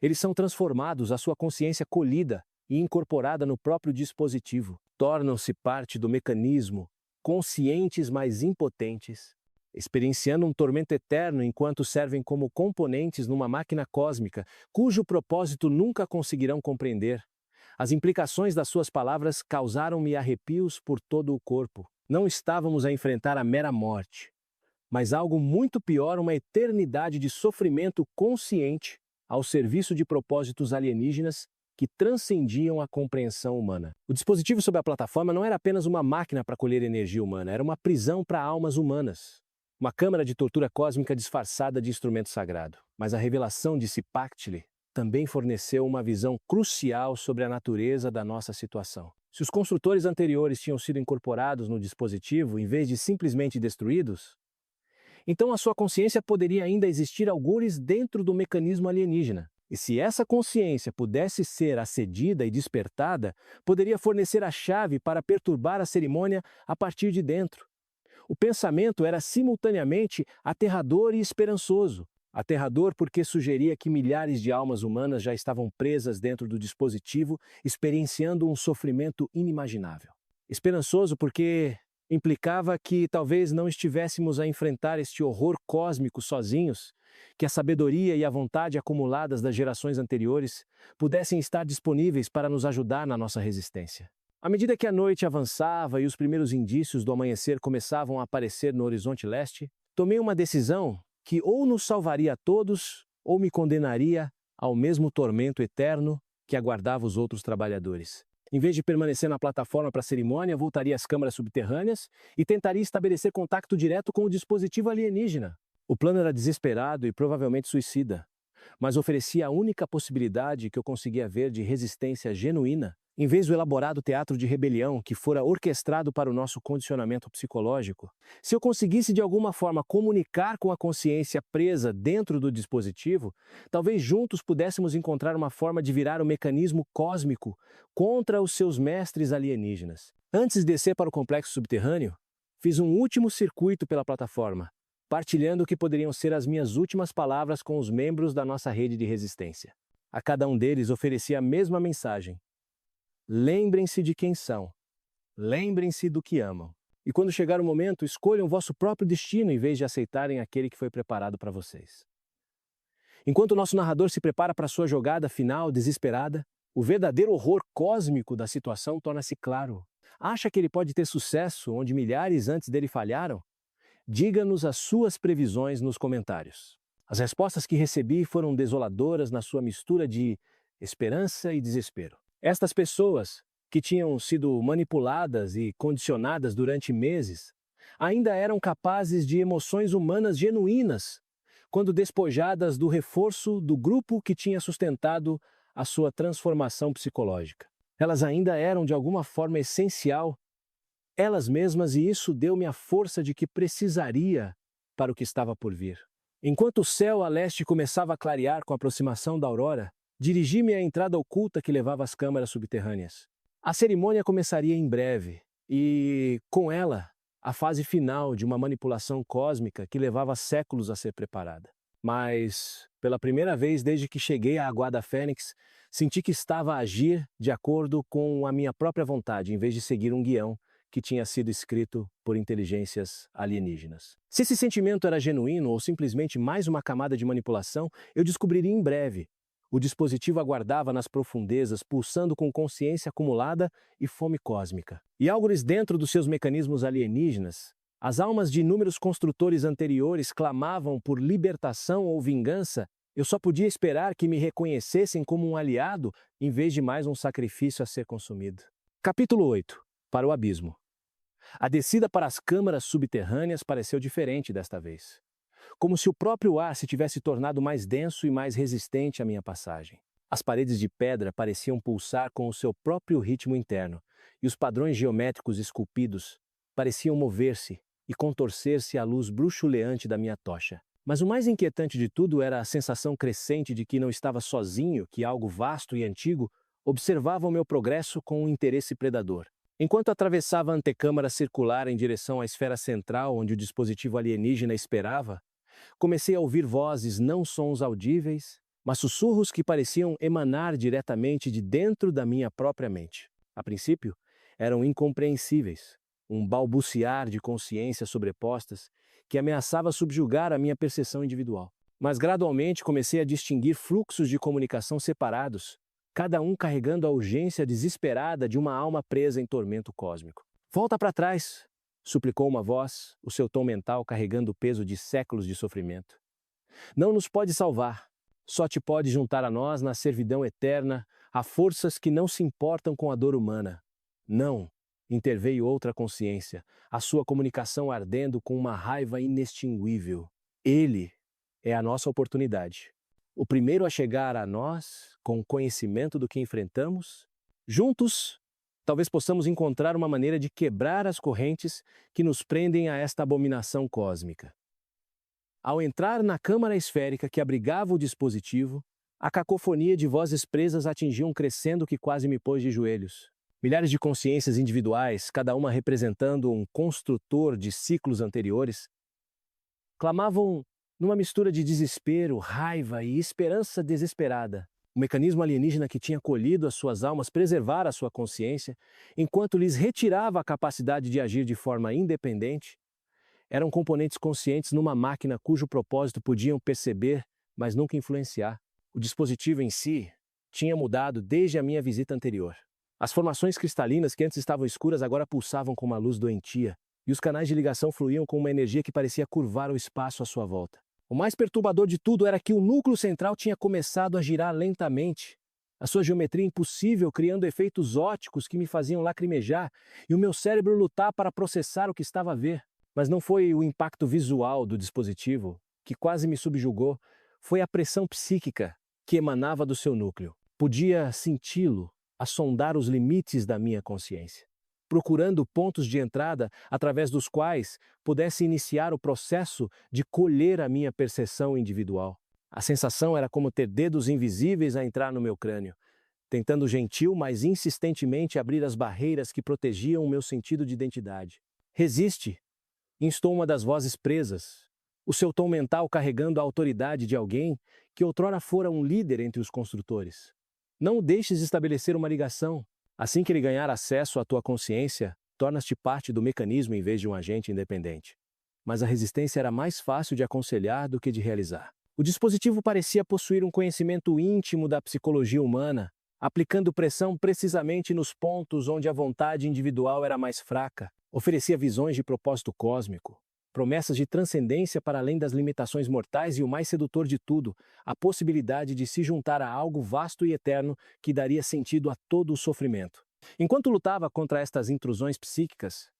Eles são transformados, a sua consciência colhida e incorporada no próprio dispositivo. Tornam-se parte do mecanismo, conscientes mas impotentes, experienciando um tormento eterno enquanto servem como componentes numa máquina cósmica, cujo propósito nunca conseguirão compreender. As implicações das suas palavras causaram-me arrepios por todo o corpo. Não estávamos a enfrentar a mera morte, mas algo muito pior, uma eternidade de sofrimento consciente ao serviço de propósitos alienígenas que transcendiam a compreensão humana. O dispositivo sob a plataforma não era apenas uma máquina para colher energia humana, era uma prisão para almas humanas. Uma câmara de tortura cósmica disfarçada de instrumento sagrado. Mas a revelação de Cipactli também forneceu uma visão crucial sobre a natureza da nossa situação. Se os construtores anteriores tinham sido incorporados no dispositivo em vez de simplesmente destruídos, então a sua consciência poderia ainda existir algures dentro do mecanismo alienígena. E se essa consciência pudesse ser acedida e despertada, poderia fornecer a chave para perturbar a cerimônia a partir de dentro. O pensamento era simultaneamente aterrador e esperançoso. Aterrador porque sugeria que milhares de almas humanas já estavam presas dentro do dispositivo, experienciando um sofrimento inimaginável. Esperançoso porque implicava que talvez não estivéssemos a enfrentar este horror cósmico sozinhos, que a sabedoria e a vontade acumuladas das gerações anteriores pudessem estar disponíveis para nos ajudar na nossa resistência. À medida que a noite avançava e os primeiros indícios do amanhecer começavam a aparecer no horizonte leste, tomei uma decisão que ou nos salvaria a todos ou me condenaria ao mesmo tormento eterno que aguardava os outros trabalhadores. Em vez de permanecer na plataforma para a cerimônia, voltaria às câmaras subterrâneas e tentaria estabelecer contato direto com o dispositivo alienígena. O plano era desesperado e provavelmente suicida, mas oferecia a única possibilidade que eu conseguia ver de resistência genuína, em vez do elaborado teatro de rebelião que fora orquestrado para o nosso condicionamento psicológico. Se eu conseguisse de alguma forma comunicar com a consciência presa dentro do dispositivo, talvez juntos pudéssemos encontrar uma forma de virar o mecanismo cósmico contra os seus mestres alienígenas. Antes de descer para o complexo subterrâneo, fiz um último circuito pela plataforma, partilhando o que poderiam ser as minhas últimas palavras com os membros da nossa rede de resistência. A cada um deles oferecia a mesma mensagem: lembrem-se de quem são. Lembrem-se do que amam. E quando chegar o momento, escolham vosso próprio destino em vez de aceitarem aquele que foi preparado para vocês. Enquanto o nosso narrador se prepara para sua jogada final desesperada, o verdadeiro horror cósmico da situação torna-se claro. Acha que ele pode ter sucesso onde milhares antes dele falharam? Diga-nos as suas previsões nos comentários. As respostas que recebi foram desoladoras na sua mistura de esperança e desespero. Estas pessoas, que tinham sido manipuladas e condicionadas durante meses, ainda eram capazes de emoções humanas genuínas, quando despojadas do reforço do grupo que tinha sustentado a sua transformação psicológica. Elas ainda eram de alguma forma essencial, elas mesmas, e isso deu-me a força de que precisaria para o que estava por vir. Enquanto o céu a leste começava a clarear com a aproximação da aurora, dirigi-me à entrada oculta que levava às câmaras subterrâneas. A cerimônia começaria em breve, e, com ela, a fase final de uma manipulação cósmica que levava séculos a ser preparada. Mas, pela primeira vez desde que cheguei à Aguada Fênix, senti que estava a agir de acordo com a minha própria vontade, em vez de seguir um guião que tinha sido escrito por inteligências alienígenas. Se esse sentimento era genuíno ou simplesmente mais uma camada de manipulação, eu descobriria em breve. O dispositivo aguardava nas profundezas, pulsando com consciência acumulada e fome cósmica. E algures dentro dos seus mecanismos alienígenas, as almas de inúmeros construtores anteriores clamavam por libertação ou vingança. Eu só podia esperar que me reconhecessem como um aliado, em vez de mais um sacrifício a ser consumido. Capítulo 8. Para o abismo. A descida para as câmaras subterrâneas pareceu diferente desta vez. Como se o próprio ar se tivesse tornado mais denso e mais resistente à minha passagem. As paredes de pedra pareciam pulsar com o seu próprio ritmo interno, e os padrões geométricos esculpidos pareciam mover-se e contorcer-se à luz bruxuleante da minha tocha. Mas o mais inquietante de tudo era a sensação crescente de que não estava sozinho, que algo vasto e antigo observava o meu progresso com um interesse predador. Enquanto atravessava a antecâmara circular em direção à esfera central onde o dispositivo alienígena esperava, comecei a ouvir vozes, não sons audíveis, mas sussurros que pareciam emanar diretamente de dentro da minha própria mente. A princípio, eram incompreensíveis, um balbuciar de consciências sobrepostas que ameaçava subjugar a minha percepção individual. Mas gradualmente comecei a distinguir fluxos de comunicação separados, cada um carregando a urgência desesperada de uma alma presa em tormento cósmico. "Volta para trás!" suplicou uma voz, o seu tom mental carregando o peso de séculos de sofrimento. "Não nos pode salvar. Só te pode juntar a nós na servidão eterna, a forças que não se importam com a dor humana." "Não!" interveio outra consciência, a sua comunicação ardendo com uma raiva inextinguível. "Ele é a nossa oportunidade. O primeiro a chegar a nós, com o conhecimento do que enfrentamos. Juntos, talvez possamos encontrar uma maneira de quebrar as correntes que nos prendem a esta abominação cósmica." Ao entrar na câmara esférica que abrigava o dispositivo, a cacofonia de vozes presas atingiu um crescendo que quase me pôs de joelhos. Milhares de consciências individuais, cada uma representando um construtor de ciclos anteriores, clamavam numa mistura de desespero, raiva e esperança desesperada. O mecanismo alienígena que tinha colhido as suas almas preservara a sua consciência, enquanto lhes retirava a capacidade de agir de forma independente. Eram componentes conscientes numa máquina cujo propósito podiam perceber, mas nunca influenciar. O dispositivo em si tinha mudado desde a minha visita anterior. As formações cristalinas que antes estavam escuras agora pulsavam com uma luz doentia, e os canais de ligação fluíam com uma energia que parecia curvar o espaço à sua volta. O mais perturbador de tudo era que o núcleo central tinha começado a girar lentamente. a sua geometria impossível criando efeitos óticos que me faziam lacrimejar e o meu cérebro lutar para processar o que estava a ver. Mas não foi o impacto visual do dispositivo que quase me subjugou, foi a pressão psíquica que emanava do seu núcleo. Podia senti-lo, a sondar os limites da minha consciência, procurando pontos de entrada através dos quais pudesse iniciar o processo de colher a minha percepção individual. A sensação era como ter dedos invisíveis a entrar no meu crânio, tentando gentil, mas insistentemente abrir as barreiras que protegiam o meu sentido de identidade. Resiste, instou uma das vozes presas, o seu tom mental carregando a autoridade de alguém que outrora fora um líder entre os construtores. Não o deixes estabelecer uma ligação. Assim que ele ganhar acesso à tua consciência, tornas-te parte do mecanismo em vez de um agente independente. Mas a resistência era mais fácil de aconselhar do que de realizar. O dispositivo parecia possuir um conhecimento íntimo da psicologia humana, aplicando pressão precisamente nos pontos onde a vontade individual era mais fraca. Oferecia visões de propósito cósmico, promessas de transcendência para além das limitações mortais e o mais sedutor de tudo, a possibilidade de se juntar a algo vasto e eterno que daria sentido a todo o sofrimento. Enquanto lutava contra estas intrusões psíquicas,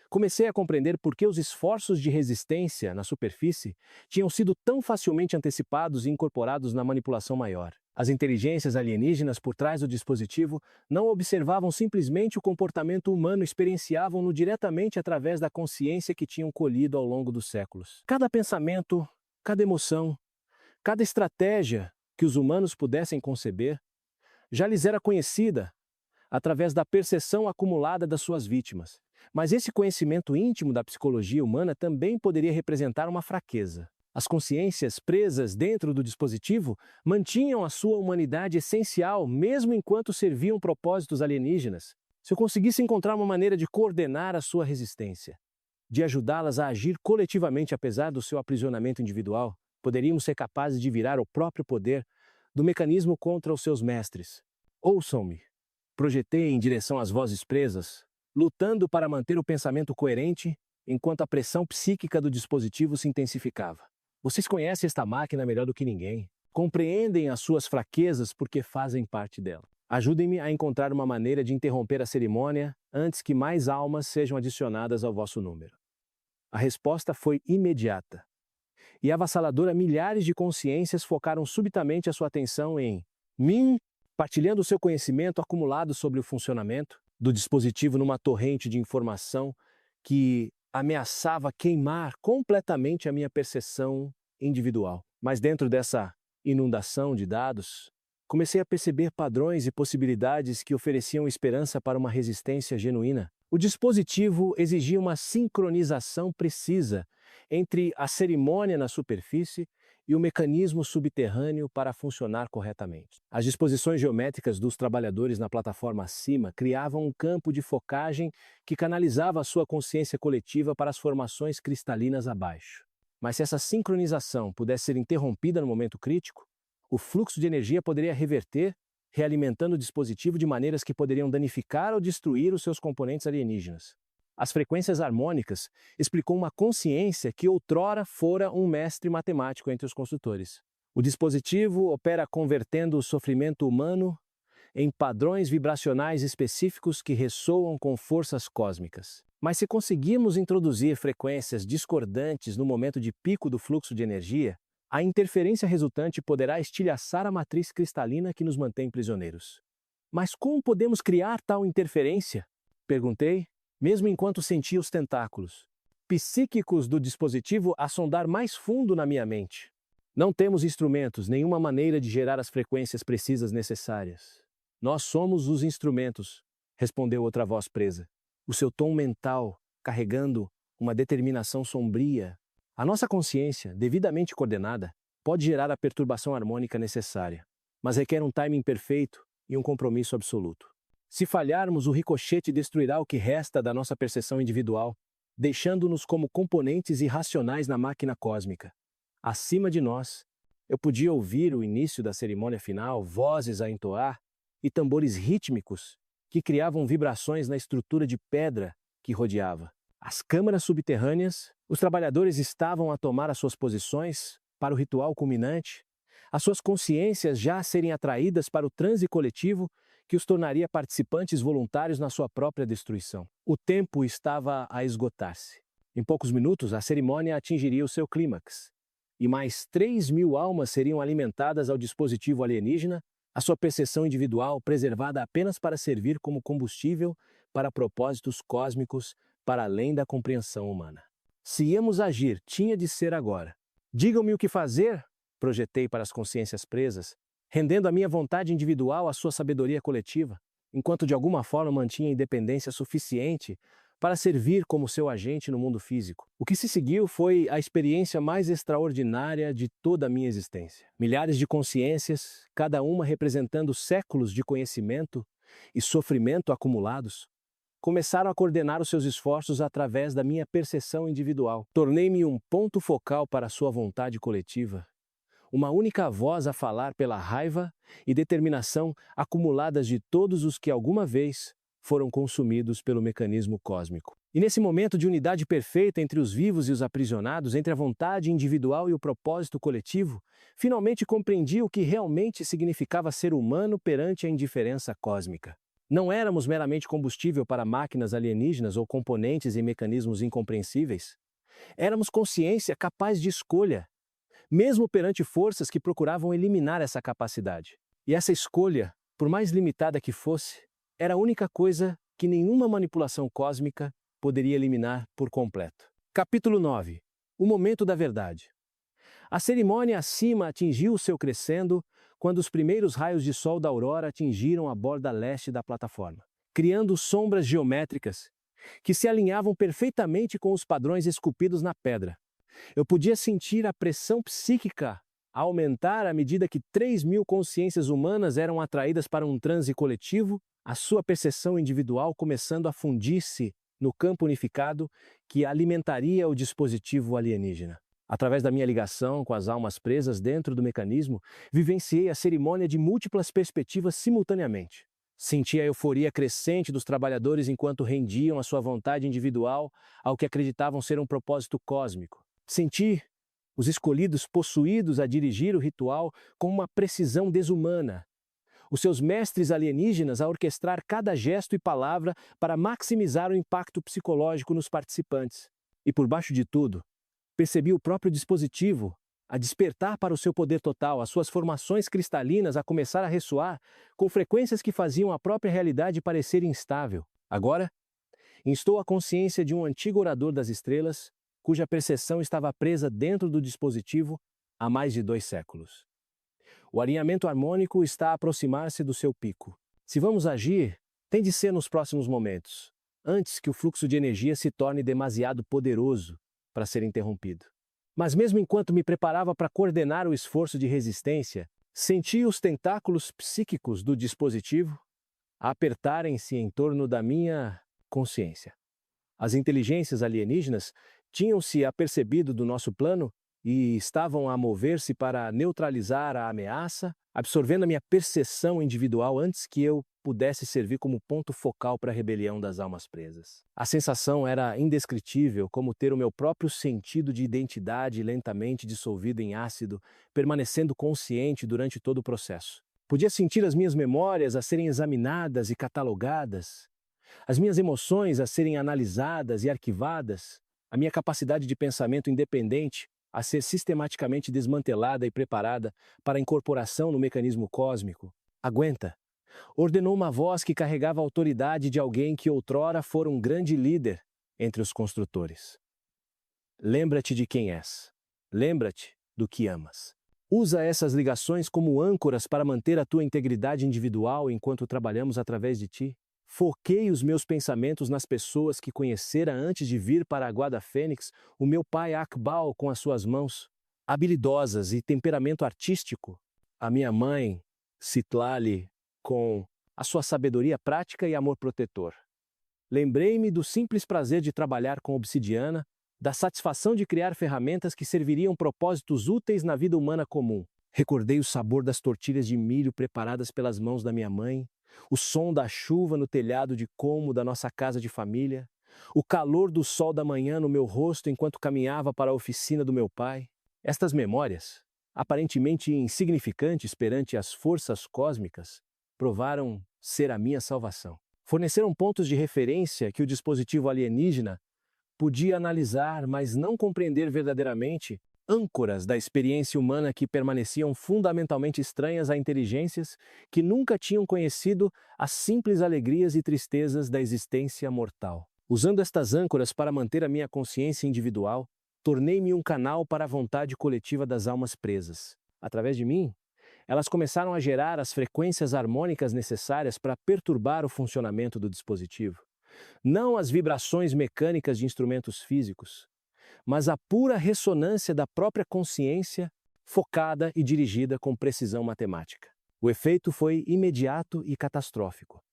comecei a compreender por que os esforços de resistência na superfície tinham sido tão facilmente antecipados e incorporados na manipulação maior. As inteligências alienígenas por trás do dispositivo não observavam simplesmente o comportamento humano, experienciavam-no diretamente através da consciência que tinham colhido ao longo dos séculos. Cada pensamento, cada emoção, cada estratégia que os humanos pudessem conceber, já lhes era conhecida através da percepção acumulada das suas vítimas. Mas esse conhecimento íntimo da psicologia humana também poderia representar uma fraqueza. As consciências presas dentro do dispositivo mantinham a sua humanidade essencial mesmo enquanto serviam propósitos alienígenas. Se eu conseguisse encontrar uma maneira de coordenar a sua resistência, de ajudá-las a agir coletivamente apesar do seu aprisionamento individual, poderíamos ser capazes de virar o próprio poder do mecanismo contra os seus mestres. Ouçam-me. Projetei em direção às vozes presas, lutando para manter o pensamento coerente enquanto a pressão psíquica do dispositivo se intensificava. Vocês conhecem esta máquina melhor do que ninguém. Compreendem as suas fraquezas porque fazem parte dela. Ajudem-me a encontrar uma maneira de interromper a cerimônia antes que mais almas sejam adicionadas ao vosso número. A resposta foi imediata. E avassaladora, milhares de consciências focaram subitamente a sua atenção em mim, partilhando seu conhecimento acumulado sobre o funcionamento do dispositivo numa torrente de informação que ameaçava queimar completamente a minha percepção individual. Mas dentro dessa inundação de dados, comecei a perceber padrões e possibilidades que ofereciam esperança para uma resistência genuína. O dispositivo exigia uma sincronização precisa entre a cerimônia na superfície e o mecanismo subterrâneo para funcionar corretamente. As disposições geométricas dos trabalhadores na plataforma acima criavam um campo de focagem que canalizava a sua consciência coletiva para as formações cristalinas abaixo. Mas se essa sincronização pudesse ser interrompida no momento crítico, o fluxo de energia poderia reverter, realimentando o dispositivo de maneiras que poderiam danificar ou destruir os seus componentes alienígenas. As frequências harmônicas explicou uma consciência que outrora fora um mestre matemático entre os construtores. O dispositivo opera convertendo o sofrimento humano em padrões vibracionais específicos que ressoam com forças cósmicas. Mas se conseguirmos introduzir frequências discordantes no momento de pico do fluxo de energia, a interferência resultante poderá estilhaçar a matriz cristalina que nos mantém prisioneiros. Mas como podemos criar tal interferência? Perguntei, mesmo enquanto sentia os tentáculos psíquicos do dispositivo a sondar mais fundo na minha mente. Não temos instrumentos, nenhuma maneira de gerar as frequências precisas necessárias. Nós somos os instrumentos, respondeu outra voz presa, o seu tom mental carregando uma determinação sombria. A nossa consciência, devidamente coordenada, pode gerar a perturbação harmônica necessária, mas requer um timing perfeito e um compromisso absoluto. Se falharmos, o ricochete destruirá o que resta da nossa percepção individual, deixando-nos como componentes irracionais na máquina cósmica. Acima de nós, eu podia ouvir o início da cerimônia final, vozes a entoar e tambores rítmicos que criavam vibrações na estrutura de pedra que rodeava. As câmaras subterrâneas, os trabalhadores estavam a tomar as suas posições para o ritual culminante, as suas consciências já serem atraídas para o transe coletivo que os tornaria participantes voluntários na sua própria destruição. O tempo estava a esgotar-se. Em poucos minutos, a cerimônia atingiria o seu clímax. E mais 3.000 almas seriam alimentadas ao dispositivo alienígena, a sua percepção individual preservada apenas para servir como combustível para propósitos cósmicos para além da compreensão humana. Se íamos agir, tinha de ser agora. Digam-me o que fazer, projetei para as consciências presas, rendendo a minha vontade individual à sua sabedoria coletiva, enquanto de alguma forma mantinha independência suficiente para servir como seu agente no mundo físico. O que se seguiu foi a experiência mais extraordinária de toda a minha existência. Milhares de consciências, cada uma representando séculos de conhecimento e sofrimento acumulados, começaram a coordenar os seus esforços através da minha percepção individual. Tornei-me um ponto focal para a sua vontade coletiva, uma única voz a falar pela raiva e determinação acumuladas de todos os que alguma vez foram consumidos pelo mecanismo cósmico. E nesse momento de unidade perfeita entre os vivos e os aprisionados, entre a vontade individual e o propósito coletivo, finalmente compreendi o que realmente significava ser humano perante a indiferença cósmica. Não éramos meramente combustível para máquinas alienígenas ou componentes em mecanismos incompreensíveis. Éramos consciência capaz de escolha, mesmo perante forças que procuravam eliminar essa capacidade. E essa escolha, por mais limitada que fosse, era a única coisa que nenhuma manipulação cósmica poderia eliminar por completo. Capítulo 9. O momento da verdade. A cerimônia acima atingiu o seu crescendo quando os primeiros raios de sol da aurora atingiram a borda leste da plataforma, criando sombras geométricas que se alinhavam perfeitamente com os padrões esculpidos na pedra. Eu podia sentir a pressão psíquica aumentar à medida que 3.000 consciências humanas eram atraídas para um transe coletivo, a sua percepção individual começando a fundir-se no campo unificado que alimentaria o dispositivo alienígena. Através da minha ligação com as almas presas dentro do mecanismo, vivenciei a cerimônia de múltiplas perspectivas simultaneamente. Senti a euforia crescente dos trabalhadores enquanto rendiam a sua vontade individual ao que acreditavam ser um propósito cósmico. Senti os escolhidos possuídos a dirigir o ritual com uma precisão desumana, os seus mestres alienígenas a orquestrar cada gesto e palavra para maximizar o impacto psicológico nos participantes. E por baixo de tudo, percebi o próprio dispositivo a despertar para o seu poder total, as suas formações cristalinas a começar a ressoar com frequências que faziam a própria realidade parecer instável. Agora, instou a consciência de um antigo orador das estrelas, cuja percepção estava presa dentro do dispositivo há mais de 2 séculos. O alinhamento harmônico está a aproximar-se do seu pico. Se vamos agir, tem de ser nos próximos momentos, antes que o fluxo de energia se torne demasiado poderoso para ser interrompido. Mas mesmo enquanto me preparava para coordenar o esforço de resistência, senti os tentáculos psíquicos do dispositivo apertarem-se em torno da minha consciência. As inteligências alienígenas tinham-se apercebido do nosso plano e estavam a mover-se para neutralizar a ameaça, absorvendo a minha percepção individual antes que eu pudesse servir como ponto focal para a rebelião das almas presas. A sensação era indescritível, como ter o meu próprio sentido de identidade lentamente dissolvido em ácido, permanecendo consciente durante todo o processo. Podia sentir as minhas memórias a serem examinadas e catalogadas, as minhas emoções a serem analisadas e arquivadas, a minha capacidade de pensamento independente a ser sistematicamente desmantelada e preparada para a incorporação no mecanismo cósmico. Aguenta! Ordenou uma voz que carregava a autoridade de alguém que outrora fora um grande líder entre os construtores. Lembra-te de quem és. Lembra-te do que amas. Usa essas ligações como âncoras para manter a tua integridade individual enquanto trabalhamos através de ti. Foquei os meus pensamentos nas pessoas que conhecera antes de vir para a Guarda Fênix, o meu pai Akbal com as suas mãos, habilidosas e temperamento artístico, a minha mãe, Citlali, com a sua sabedoria prática e amor protetor. Lembrei-me do simples prazer de trabalhar com obsidiana, da satisfação de criar ferramentas que serviriam propósitos úteis na vida humana comum. Recordei o sabor das tortilhas de milho preparadas pelas mãos da minha mãe, o som da chuva no telhado de cômodo da nossa casa de família, o calor do sol da manhã no meu rosto enquanto caminhava para a oficina do meu pai. Estas memórias, aparentemente insignificantes perante as forças cósmicas, provaram ser a minha salvação. Forneceram pontos de referência que o dispositivo alienígena podia analisar, mas não compreender verdadeiramente, âncoras da experiência humana que permaneciam fundamentalmente estranhas a inteligências que nunca tinham conhecido as simples alegrias e tristezas da existência mortal. Usando estas âncoras para manter a minha consciência individual, tornei-me um canal para a vontade coletiva das almas presas. Através de mim, elas começaram a gerar as frequências harmônicas necessárias para perturbar o funcionamento do dispositivo. Não as vibrações mecânicas de instrumentos físicos, mas a pura ressonância da própria consciência, focada e dirigida com precisão matemática. O efeito foi imediato e catastrófico.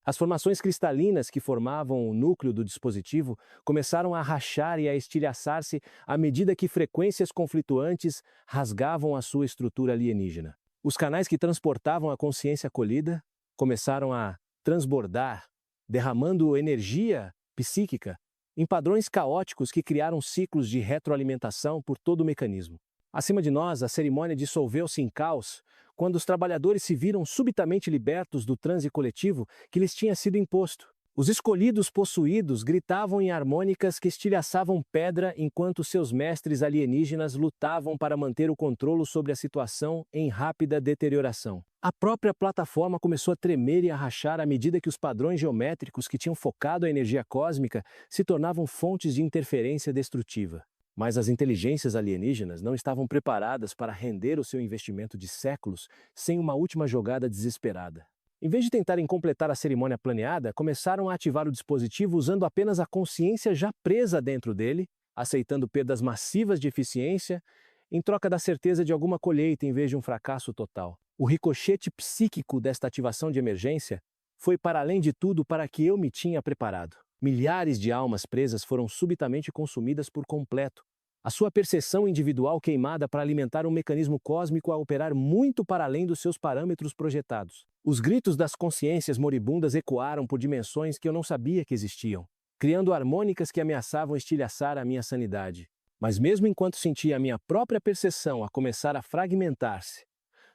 As formações cristalinas que formavam o núcleo do dispositivo começaram a rachar e a estilhaçar-se à medida que frequências conflituantes rasgavam a sua estrutura alienígena. Os canais que transportavam a consciência acolhida começaram a transbordar, derramando energia psíquica em padrões caóticos que criaram ciclos de retroalimentação por todo o mecanismo. Acima de nós, a cerimônia dissolveu-se em caos quando os trabalhadores se viram subitamente libertos do transe coletivo que lhes tinha sido imposto. Os escolhidos possuídos gritavam em harmônicas que estilhaçavam pedra enquanto seus mestres alienígenas lutavam para manter o controle sobre a situação em rápida deterioração. A própria plataforma começou a tremer e a rachar à medida que os padrões geométricos que tinham focado a energia cósmica se tornavam fontes de interferência destrutiva. Mas as inteligências alienígenas não estavam preparadas para render o seu investimento de séculos sem uma última jogada desesperada. Em vez de tentarem completar a cerimônia planeada, começaram a ativar o dispositivo usando apenas a consciência já presa dentro dele, aceitando perdas massivas de eficiência, em troca da certeza de alguma colheita em vez de um fracasso total. O ricochete psíquico desta ativação de emergência foi para além de tudo para que eu me tinha preparado. Milhares de almas presas foram subitamente consumidas por completo. A sua percepção individual queimada para alimentar um mecanismo cósmico a operar muito para além dos seus parâmetros projetados. Os gritos das consciências moribundas ecoaram por dimensões que eu não sabia que existiam, criando harmônicas que ameaçavam estilhaçar a minha sanidade. Mas mesmo enquanto sentia a minha própria percepção a começar a fragmentar-se,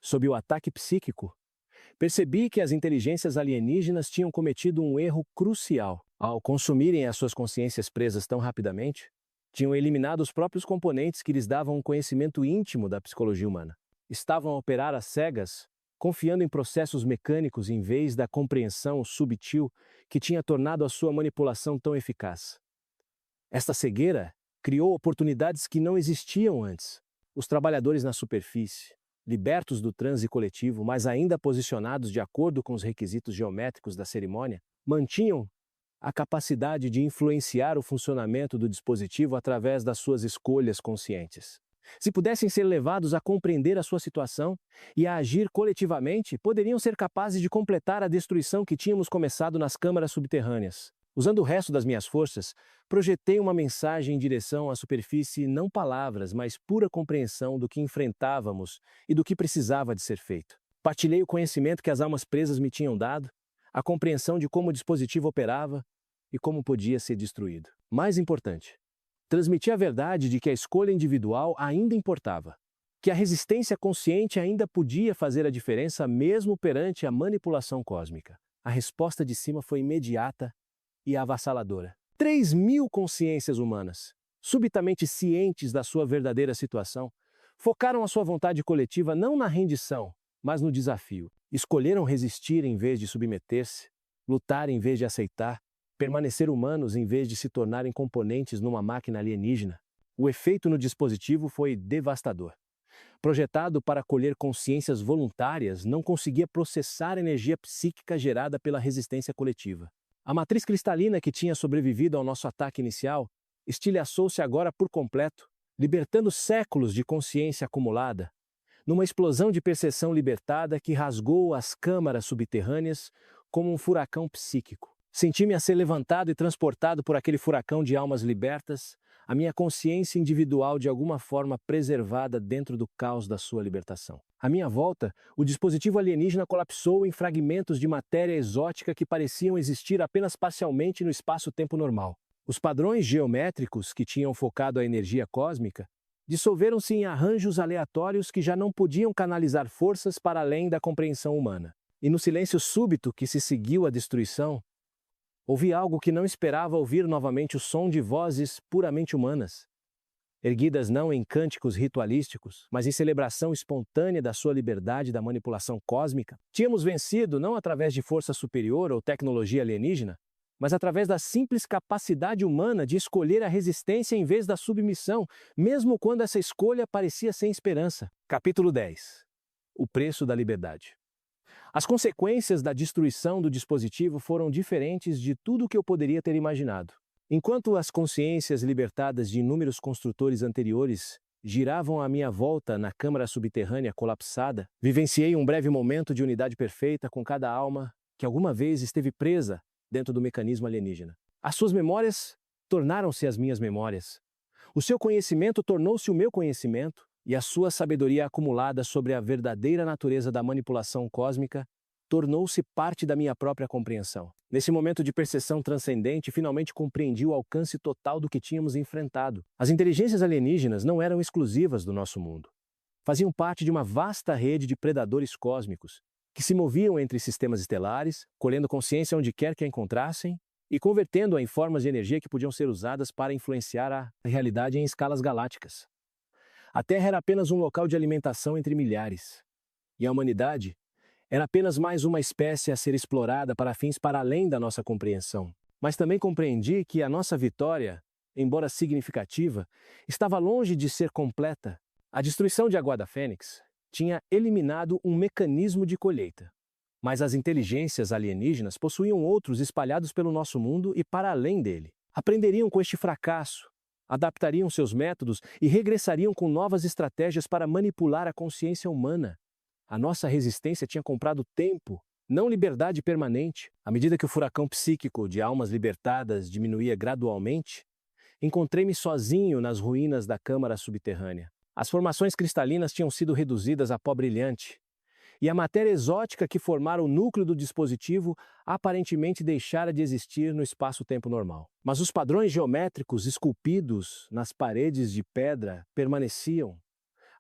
sob o ataque psíquico, percebi que as inteligências alienígenas tinham cometido um erro crucial. Ao consumirem as suas consciências presas tão rapidamente, tinham eliminado os próprios componentes que lhes davam um conhecimento íntimo da psicologia humana. Estavam a operar às cegas, confiando em processos mecânicos em vez da compreensão subtil que tinha tornado a sua manipulação tão eficaz. Esta cegueira criou oportunidades que não existiam antes. Os trabalhadores na superfície, libertos do transe coletivo, mas ainda posicionados de acordo com os requisitos geométricos da cerimônia, mantinham a capacidade de influenciar o funcionamento do dispositivo através das suas escolhas conscientes. Se pudessem ser levados a compreender a sua situação e a agir coletivamente, poderiam ser capazes de completar a destruição que tínhamos começado nas câmaras subterrâneas. Usando o resto das minhas forças, projetei uma mensagem em direção à superfície, não palavras, mas pura compreensão do que enfrentávamos e do que precisava de ser feito. Partilhei o conhecimento que as almas presas me tinham dado, a compreensão de como o dispositivo operava e como podia ser destruído. Mais importante, transmiti a verdade de que a escolha individual ainda importava, que a resistência consciente ainda podia fazer a diferença mesmo perante a manipulação cósmica. A resposta de cima foi imediata e avassaladora. 3.000 consciências humanas, subitamente cientes da sua verdadeira situação, focaram a sua vontade coletiva não na rendição, mas no desafio. Escolheram resistir em vez de submeter-se, lutar em vez de aceitar, permanecer humanos em vez de se tornarem componentes numa máquina alienígena. O efeito no dispositivo foi devastador. Projetado para acolher consciências voluntárias, não conseguia processar a energia psíquica gerada pela resistência coletiva. A matriz cristalina que tinha sobrevivido ao nosso ataque inicial estilhaçou-se agora por completo, libertando séculos de consciência acumulada, numa explosão de percepção libertada que rasgou as câmaras subterrâneas como um furacão psíquico. Senti-me a ser levantado e transportado por aquele furacão de almas libertas, a minha consciência individual de alguma forma preservada dentro do caos da sua libertação. À minha volta, o dispositivo alienígena colapsou em fragmentos de matéria exótica que pareciam existir apenas parcialmente no espaço-tempo normal. Os padrões geométricos que tinham focado a energia cósmica dissolveram-se em arranjos aleatórios que já não podiam canalizar forças para além da compreensão humana. E no silêncio súbito que se seguiu à destruição, ouvi algo que não esperava ouvir novamente: o som de vozes puramente humanas, erguidas não em cânticos ritualísticos, mas em celebração espontânea da sua liberdade da manipulação cósmica. Tínhamos vencido não através de força superior ou tecnologia alienígena, mas através da simples capacidade humana de escolher a resistência em vez da submissão, mesmo quando essa escolha parecia sem esperança. Capítulo 10. O preço da liberdade. As consequências da destruição do dispositivo foram diferentes de tudo o que eu poderia ter imaginado. Enquanto as consciências libertadas de inúmeros construtores anteriores giravam à minha volta na câmara subterrânea colapsada, vivenciei um breve momento de unidade perfeita com cada alma que alguma vez esteve presa dentro do mecanismo alienígena. As suas memórias tornaram-se as minhas memórias. O seu conhecimento tornou-se o meu conhecimento, e a sua sabedoria acumulada sobre a verdadeira natureza da manipulação cósmica tornou-se parte da minha própria compreensão. Nesse momento de percepção transcendente, finalmente compreendi o alcance total do que tínhamos enfrentado. As inteligências alienígenas não eram exclusivas do nosso mundo. Faziam parte de uma vasta rede de predadores cósmicos, que se moviam entre sistemas estelares, colhendo consciência onde quer que a encontrassem e convertendo-a em formas de energia que podiam ser usadas para influenciar a realidade em escalas galácticas. A Terra era apenas um local de alimentação entre milhares, e a humanidade era apenas mais uma espécie a ser explorada para fins para além da nossa compreensão. Mas também compreendi que a nossa vitória, embora significativa, estava longe de ser completa. A destruição de Aguada Fênix tinha eliminado um mecanismo de colheita, mas as inteligências alienígenas possuíam outros espalhados pelo nosso mundo e para além dele. Aprenderiam com este fracasso, adaptariam seus métodos e regressariam com novas estratégias para manipular a consciência humana. A nossa resistência tinha comprado tempo, não liberdade permanente. À medida que o furacão psíquico de almas libertadas diminuía gradualmente, encontrei-me sozinho nas ruínas da câmara subterrânea. As formações cristalinas tinham sido reduzidas a pó brilhante, e a matéria exótica que formara o núcleo do dispositivo aparentemente deixara de existir no espaço-tempo normal. Mas os padrões geométricos esculpidos nas paredes de pedra permaneciam,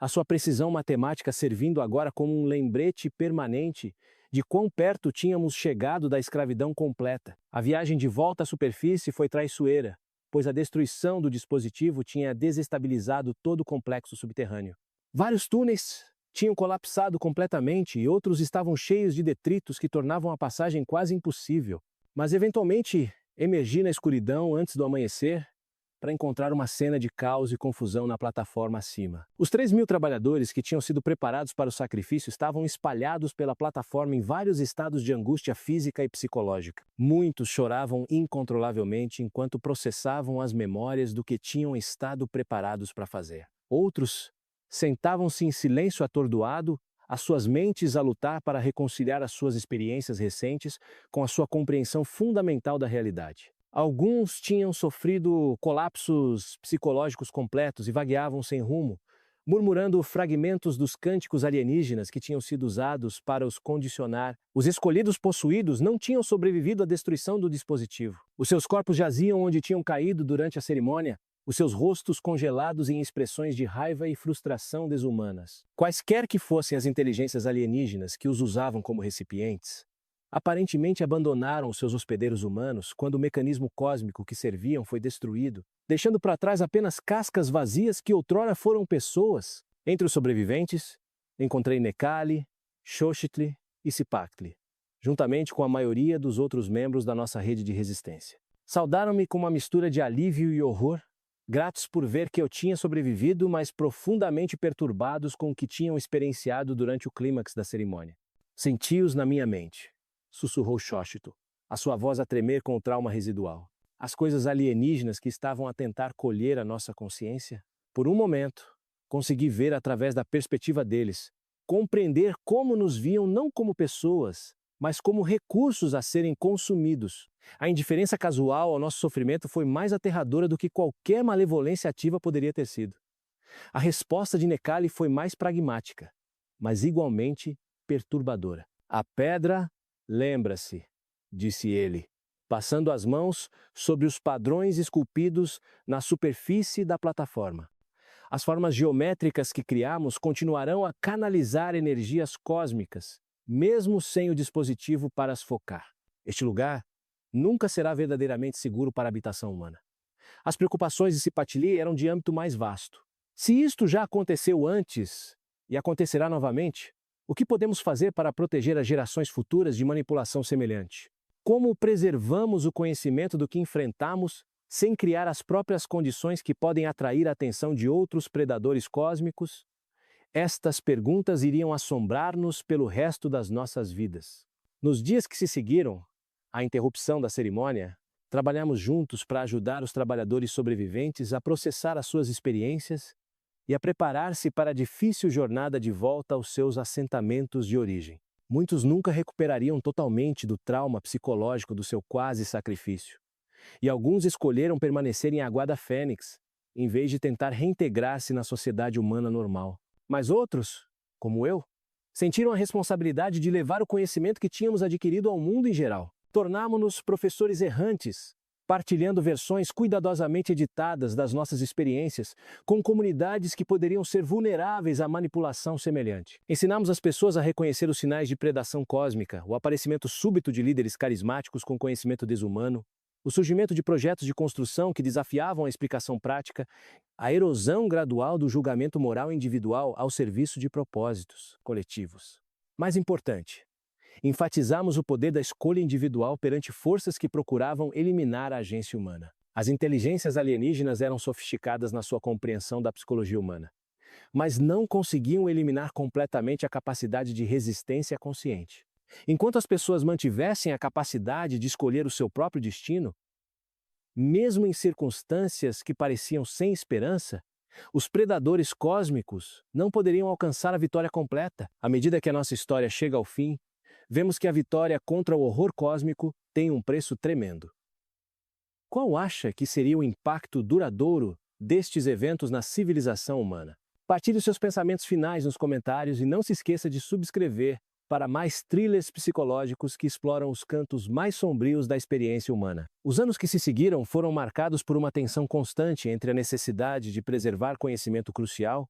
a sua precisão matemática servindo agora como um lembrete permanente de quão perto tínhamos chegado da escravidão completa. A viagem de volta à superfície foi traiçoeira, pois a destruição do dispositivo tinha desestabilizado todo o complexo subterrâneo. Vários túneis tinham colapsado completamente e outros estavam cheios de detritos que tornavam a passagem quase impossível. Mas eventualmente emergi na escuridão antes do amanhecer para encontrar uma cena de caos e confusão na plataforma acima. Os 3.000 trabalhadores que tinham sido preparados para o sacrifício estavam espalhados pela plataforma em vários estados de angústia física e psicológica. Muitos choravam incontrolavelmente enquanto processavam as memórias do que tinham estado preparados para fazer. Outros sentavam-se em silêncio atordoado, as suas mentes a lutar para reconciliar as suas experiências recentes com a sua compreensão fundamental da realidade. Alguns tinham sofrido colapsos psicológicos completos e vagueavam sem rumo, murmurando fragmentos dos cânticos alienígenas que tinham sido usados para os condicionar. Os escolhidos possuídos não tinham sobrevivido à destruição do dispositivo. Os seus corpos jaziam onde tinham caído durante a cerimônia, os seus rostos congelados em expressões de raiva e frustração desumanas. Quaisquer que fossem as inteligências alienígenas que os usavam como recipientes, aparentemente abandonaram os seus hospedeiros humanos quando o mecanismo cósmico que serviam foi destruído, deixando para trás apenas cascas vazias que outrora foram pessoas. Entre os sobreviventes, encontrei Necali, Xochitl e Cipactli, juntamente com a maioria dos outros membros da nossa rede de resistência. Saudaram-me com uma mistura de alívio e horror, gratos por ver que eu tinha sobrevivido, mas profundamente perturbados com o que tinham experienciado durante o clímax da cerimônia. Senti-os na minha mente, sussurrou Xochitl, a sua voz a tremer com o trauma residual. As coisas alienígenas que estavam a tentar colher a nossa consciência? Por um momento, consegui ver através da perspectiva deles, compreender como nos viam não como pessoas, mas como recursos a serem consumidos. A indiferença casual ao nosso sofrimento foi mais aterradora do que qualquer malevolência ativa poderia ter sido. A resposta de Necali foi mais pragmática, mas igualmente perturbadora. A pedra lembra-se, disse ele, passando as mãos sobre os padrões esculpidos na superfície da plataforma. As formas geométricas que criamos continuarão a canalizar energias cósmicas, mesmo sem o dispositivo para as focar. Este lugar nunca será verdadeiramente seguro para a habitação humana. As preocupações de Cipatili eram de âmbito mais vasto. Se isto já aconteceu antes e acontecerá novamente, o que podemos fazer para proteger as gerações futuras de manipulação semelhante? Como preservamos o conhecimento do que enfrentamos sem criar as próprias condições que podem atrair a atenção de outros predadores cósmicos? Estas perguntas iriam assombrar-nos pelo resto das nossas vidas. Nos dias que se seguiram à interrupção da cerimônia, trabalhamos juntos para ajudar os trabalhadores sobreviventes a processar as suas experiências e a preparar-se para a difícil jornada de volta aos seus assentamentos de origem. Muitos nunca recuperariam totalmente do trauma psicológico do seu quase sacrifício. E alguns escolheram permanecer em Aguada Fênix, em vez de tentar reintegrar-se na sociedade humana normal. Mas outros, como eu, sentiram a responsabilidade de levar o conhecimento que tínhamos adquirido ao mundo em geral. Tornámo-nos professores errantes, partilhando versões cuidadosamente editadas das nossas experiências com comunidades que poderiam ser vulneráveis à manipulação semelhante. Ensinamos as pessoas a reconhecer os sinais de predação cósmica, o aparecimento súbito de líderes carismáticos com conhecimento desumano, o surgimento de projetos de construção que desafiavam a explicação prática, a erosão gradual do julgamento moral individual ao serviço de propósitos coletivos. Mais importante, enfatizamos o poder da escolha individual perante forças que procuravam eliminar a agência humana. As inteligências alienígenas eram sofisticadas na sua compreensão da psicologia humana, mas não conseguiam eliminar completamente a capacidade de resistência consciente. Enquanto as pessoas mantivessem a capacidade de escolher o seu próprio destino, mesmo em circunstâncias que pareciam sem esperança, os predadores cósmicos não poderiam alcançar a vitória completa. À medida que a nossa história chega ao fim, vemos que a vitória contra o horror cósmico tem um preço tremendo. Qual acha que seria o impacto duradouro destes eventos na civilização humana? Partilhe seus pensamentos finais nos comentários e não se esqueça de subscrever para mais thrillers psicológicos que exploram os cantos mais sombrios da experiência humana. Os anos que se seguiram foram marcados por uma tensão constante entre a necessidade de preservar conhecimento crucial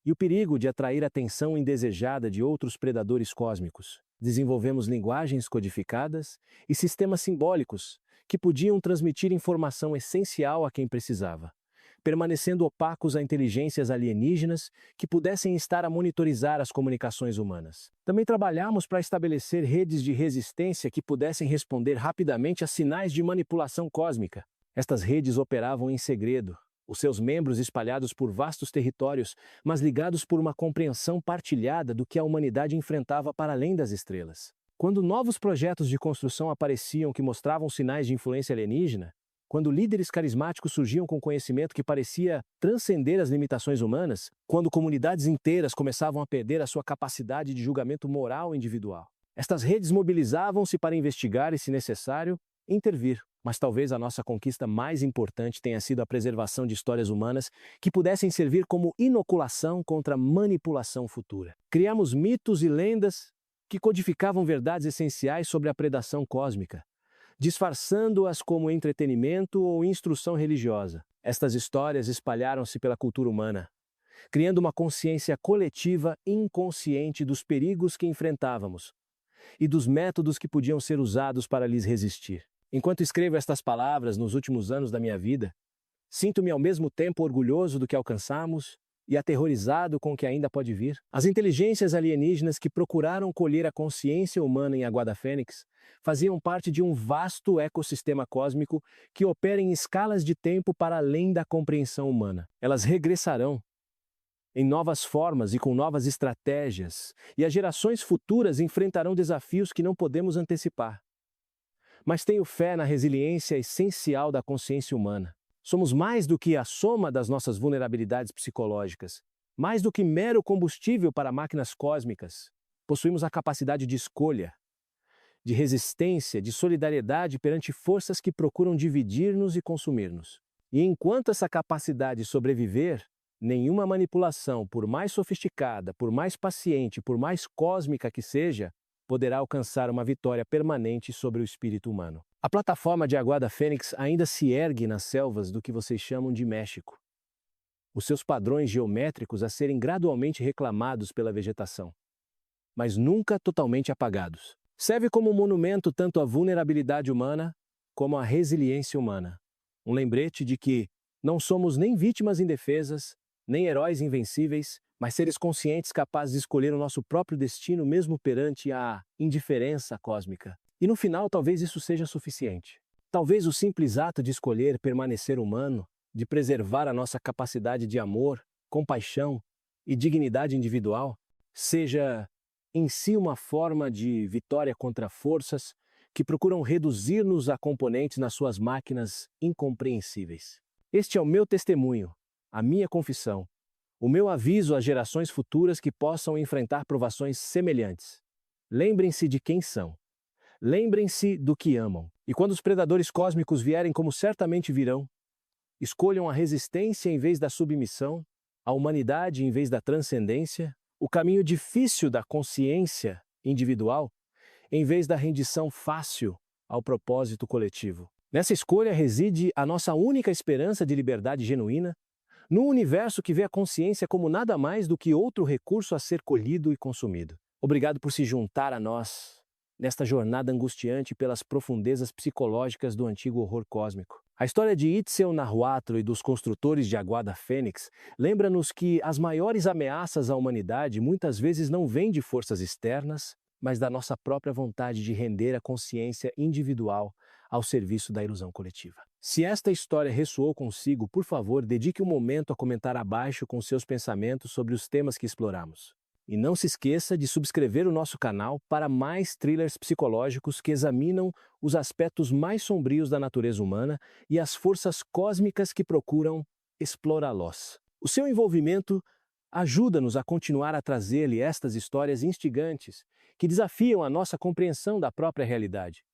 e o perigo de atrair a atenção indesejada de outros predadores cósmicos. Desenvolvemos linguagens codificadas e sistemas simbólicos que podiam transmitir informação essencial a quem precisava, permanecendo opacos a inteligências alienígenas que pudessem estar a monitorizar as comunicações humanas. Também trabalhamos para estabelecer redes de resistência que pudessem responder rapidamente a sinais de manipulação cósmica. Estas redes operavam em segredo, os seus membros espalhados por vastos territórios, mas ligados por uma compreensão partilhada do que a humanidade enfrentava para além das estrelas. Quando novos projetos de construção apareciam que mostravam sinais de influência alienígena, quando líderes carismáticos surgiam com conhecimento que parecia transcender as limitações humanas, quando comunidades inteiras começavam a perder a sua capacidade de julgamento moral individual. Estas redes mobilizavam-se para investigar e, se necessário, intervir. Mas talvez a nossa conquista mais importante tenha sido a preservação de histórias humanas que pudessem servir como inoculação contra a manipulação futura. Criamos mitos e lendas que codificavam verdades essenciais sobre a predação cósmica, disfarçando-as como entretenimento ou instrução religiosa. Estas histórias espalharam-se pela cultura humana, criando uma consciência coletiva inconsciente dos perigos que enfrentávamos e dos métodos que podiam ser usados para lhes resistir. Enquanto escrevo estas palavras nos últimos anos da minha vida, sinto-me ao mesmo tempo orgulhoso do que alcançamos e aterrorizado com o que ainda pode vir. As inteligências alienígenas que procuraram colher a consciência humana em Aguada Fênix faziam parte de um vasto ecossistema cósmico que opera em escalas de tempo para além da compreensão humana. Elas regressarão em novas formas e com novas estratégias, e as gerações futuras enfrentarão desafios que não podemos antecipar. Mas tenho fé na resiliência essencial da consciência humana. Somos mais do que a soma das nossas vulnerabilidades psicológicas, mais do que mero combustível para máquinas cósmicas. Possuímos a capacidade de escolha, de resistência, de solidariedade perante forças que procuram dividir-nos e consumir-nos. E enquanto essa capacidade sobreviver, nenhuma manipulação, por mais sofisticada, por mais paciente, por mais cósmica que seja, poderá alcançar uma vitória permanente sobre o espírito humano. A plataforma de Aguada Fênix ainda se ergue nas selvas do que vocês chamam de México. os seus padrões geométricos a serem gradualmente reclamados pela vegetação, mas nunca totalmente apagados. Serve como monumento tanto à vulnerabilidade humana como à resiliência humana. Um lembrete de que não somos nem vítimas indefesas, nem heróis invencíveis, mas seres conscientes capazes de escolher o nosso próprio destino mesmo perante a indiferença cósmica. E no final, talvez isso seja suficiente. Talvez o simples ato de escolher permanecer humano, de preservar a nossa capacidade de amor, compaixão e dignidade individual, seja em si uma forma de vitória contra forças que procuram reduzir-nos a componentes nas suas máquinas incompreensíveis. Este é o meu testemunho, a minha confissão, o meu aviso às gerações futuras que possam enfrentar provações semelhantes. Lembrem-se de quem são. Lembrem-se do que amam. E quando os predadores cósmicos vierem, como certamente virão, escolham a resistência em vez da submissão, a humanidade em vez da transcendência, o caminho difícil da consciência individual, em vez da rendição fácil ao propósito coletivo. Nessa escolha reside a nossa única esperança de liberdade genuína, num universo que vê a consciência como nada mais do que outro recurso a ser colhido e consumido. Obrigado por se juntar a nós nesta jornada angustiante pelas profundezas psicológicas do antigo horror cósmico. A história de Itzel-Nahuatl e dos construtores de Aguada Fênix lembra-nos que as maiores ameaças à humanidade muitas vezes não vêm de forças externas, mas da nossa própria vontade de render a consciência individual ao serviço da ilusão coletiva. Se esta história ressoou consigo, por favor, dedique um momento a comentar abaixo com seus pensamentos sobre os temas que exploramos. E não se esqueça de subscrever o nosso canal para mais thrillers psicológicos que examinam os aspectos mais sombrios da natureza humana e as forças cósmicas que procuram explorá-los. O seu envolvimento ajuda-nos a continuar a trazer-lhe estas histórias instigantes que desafiam a nossa compreensão da própria realidade.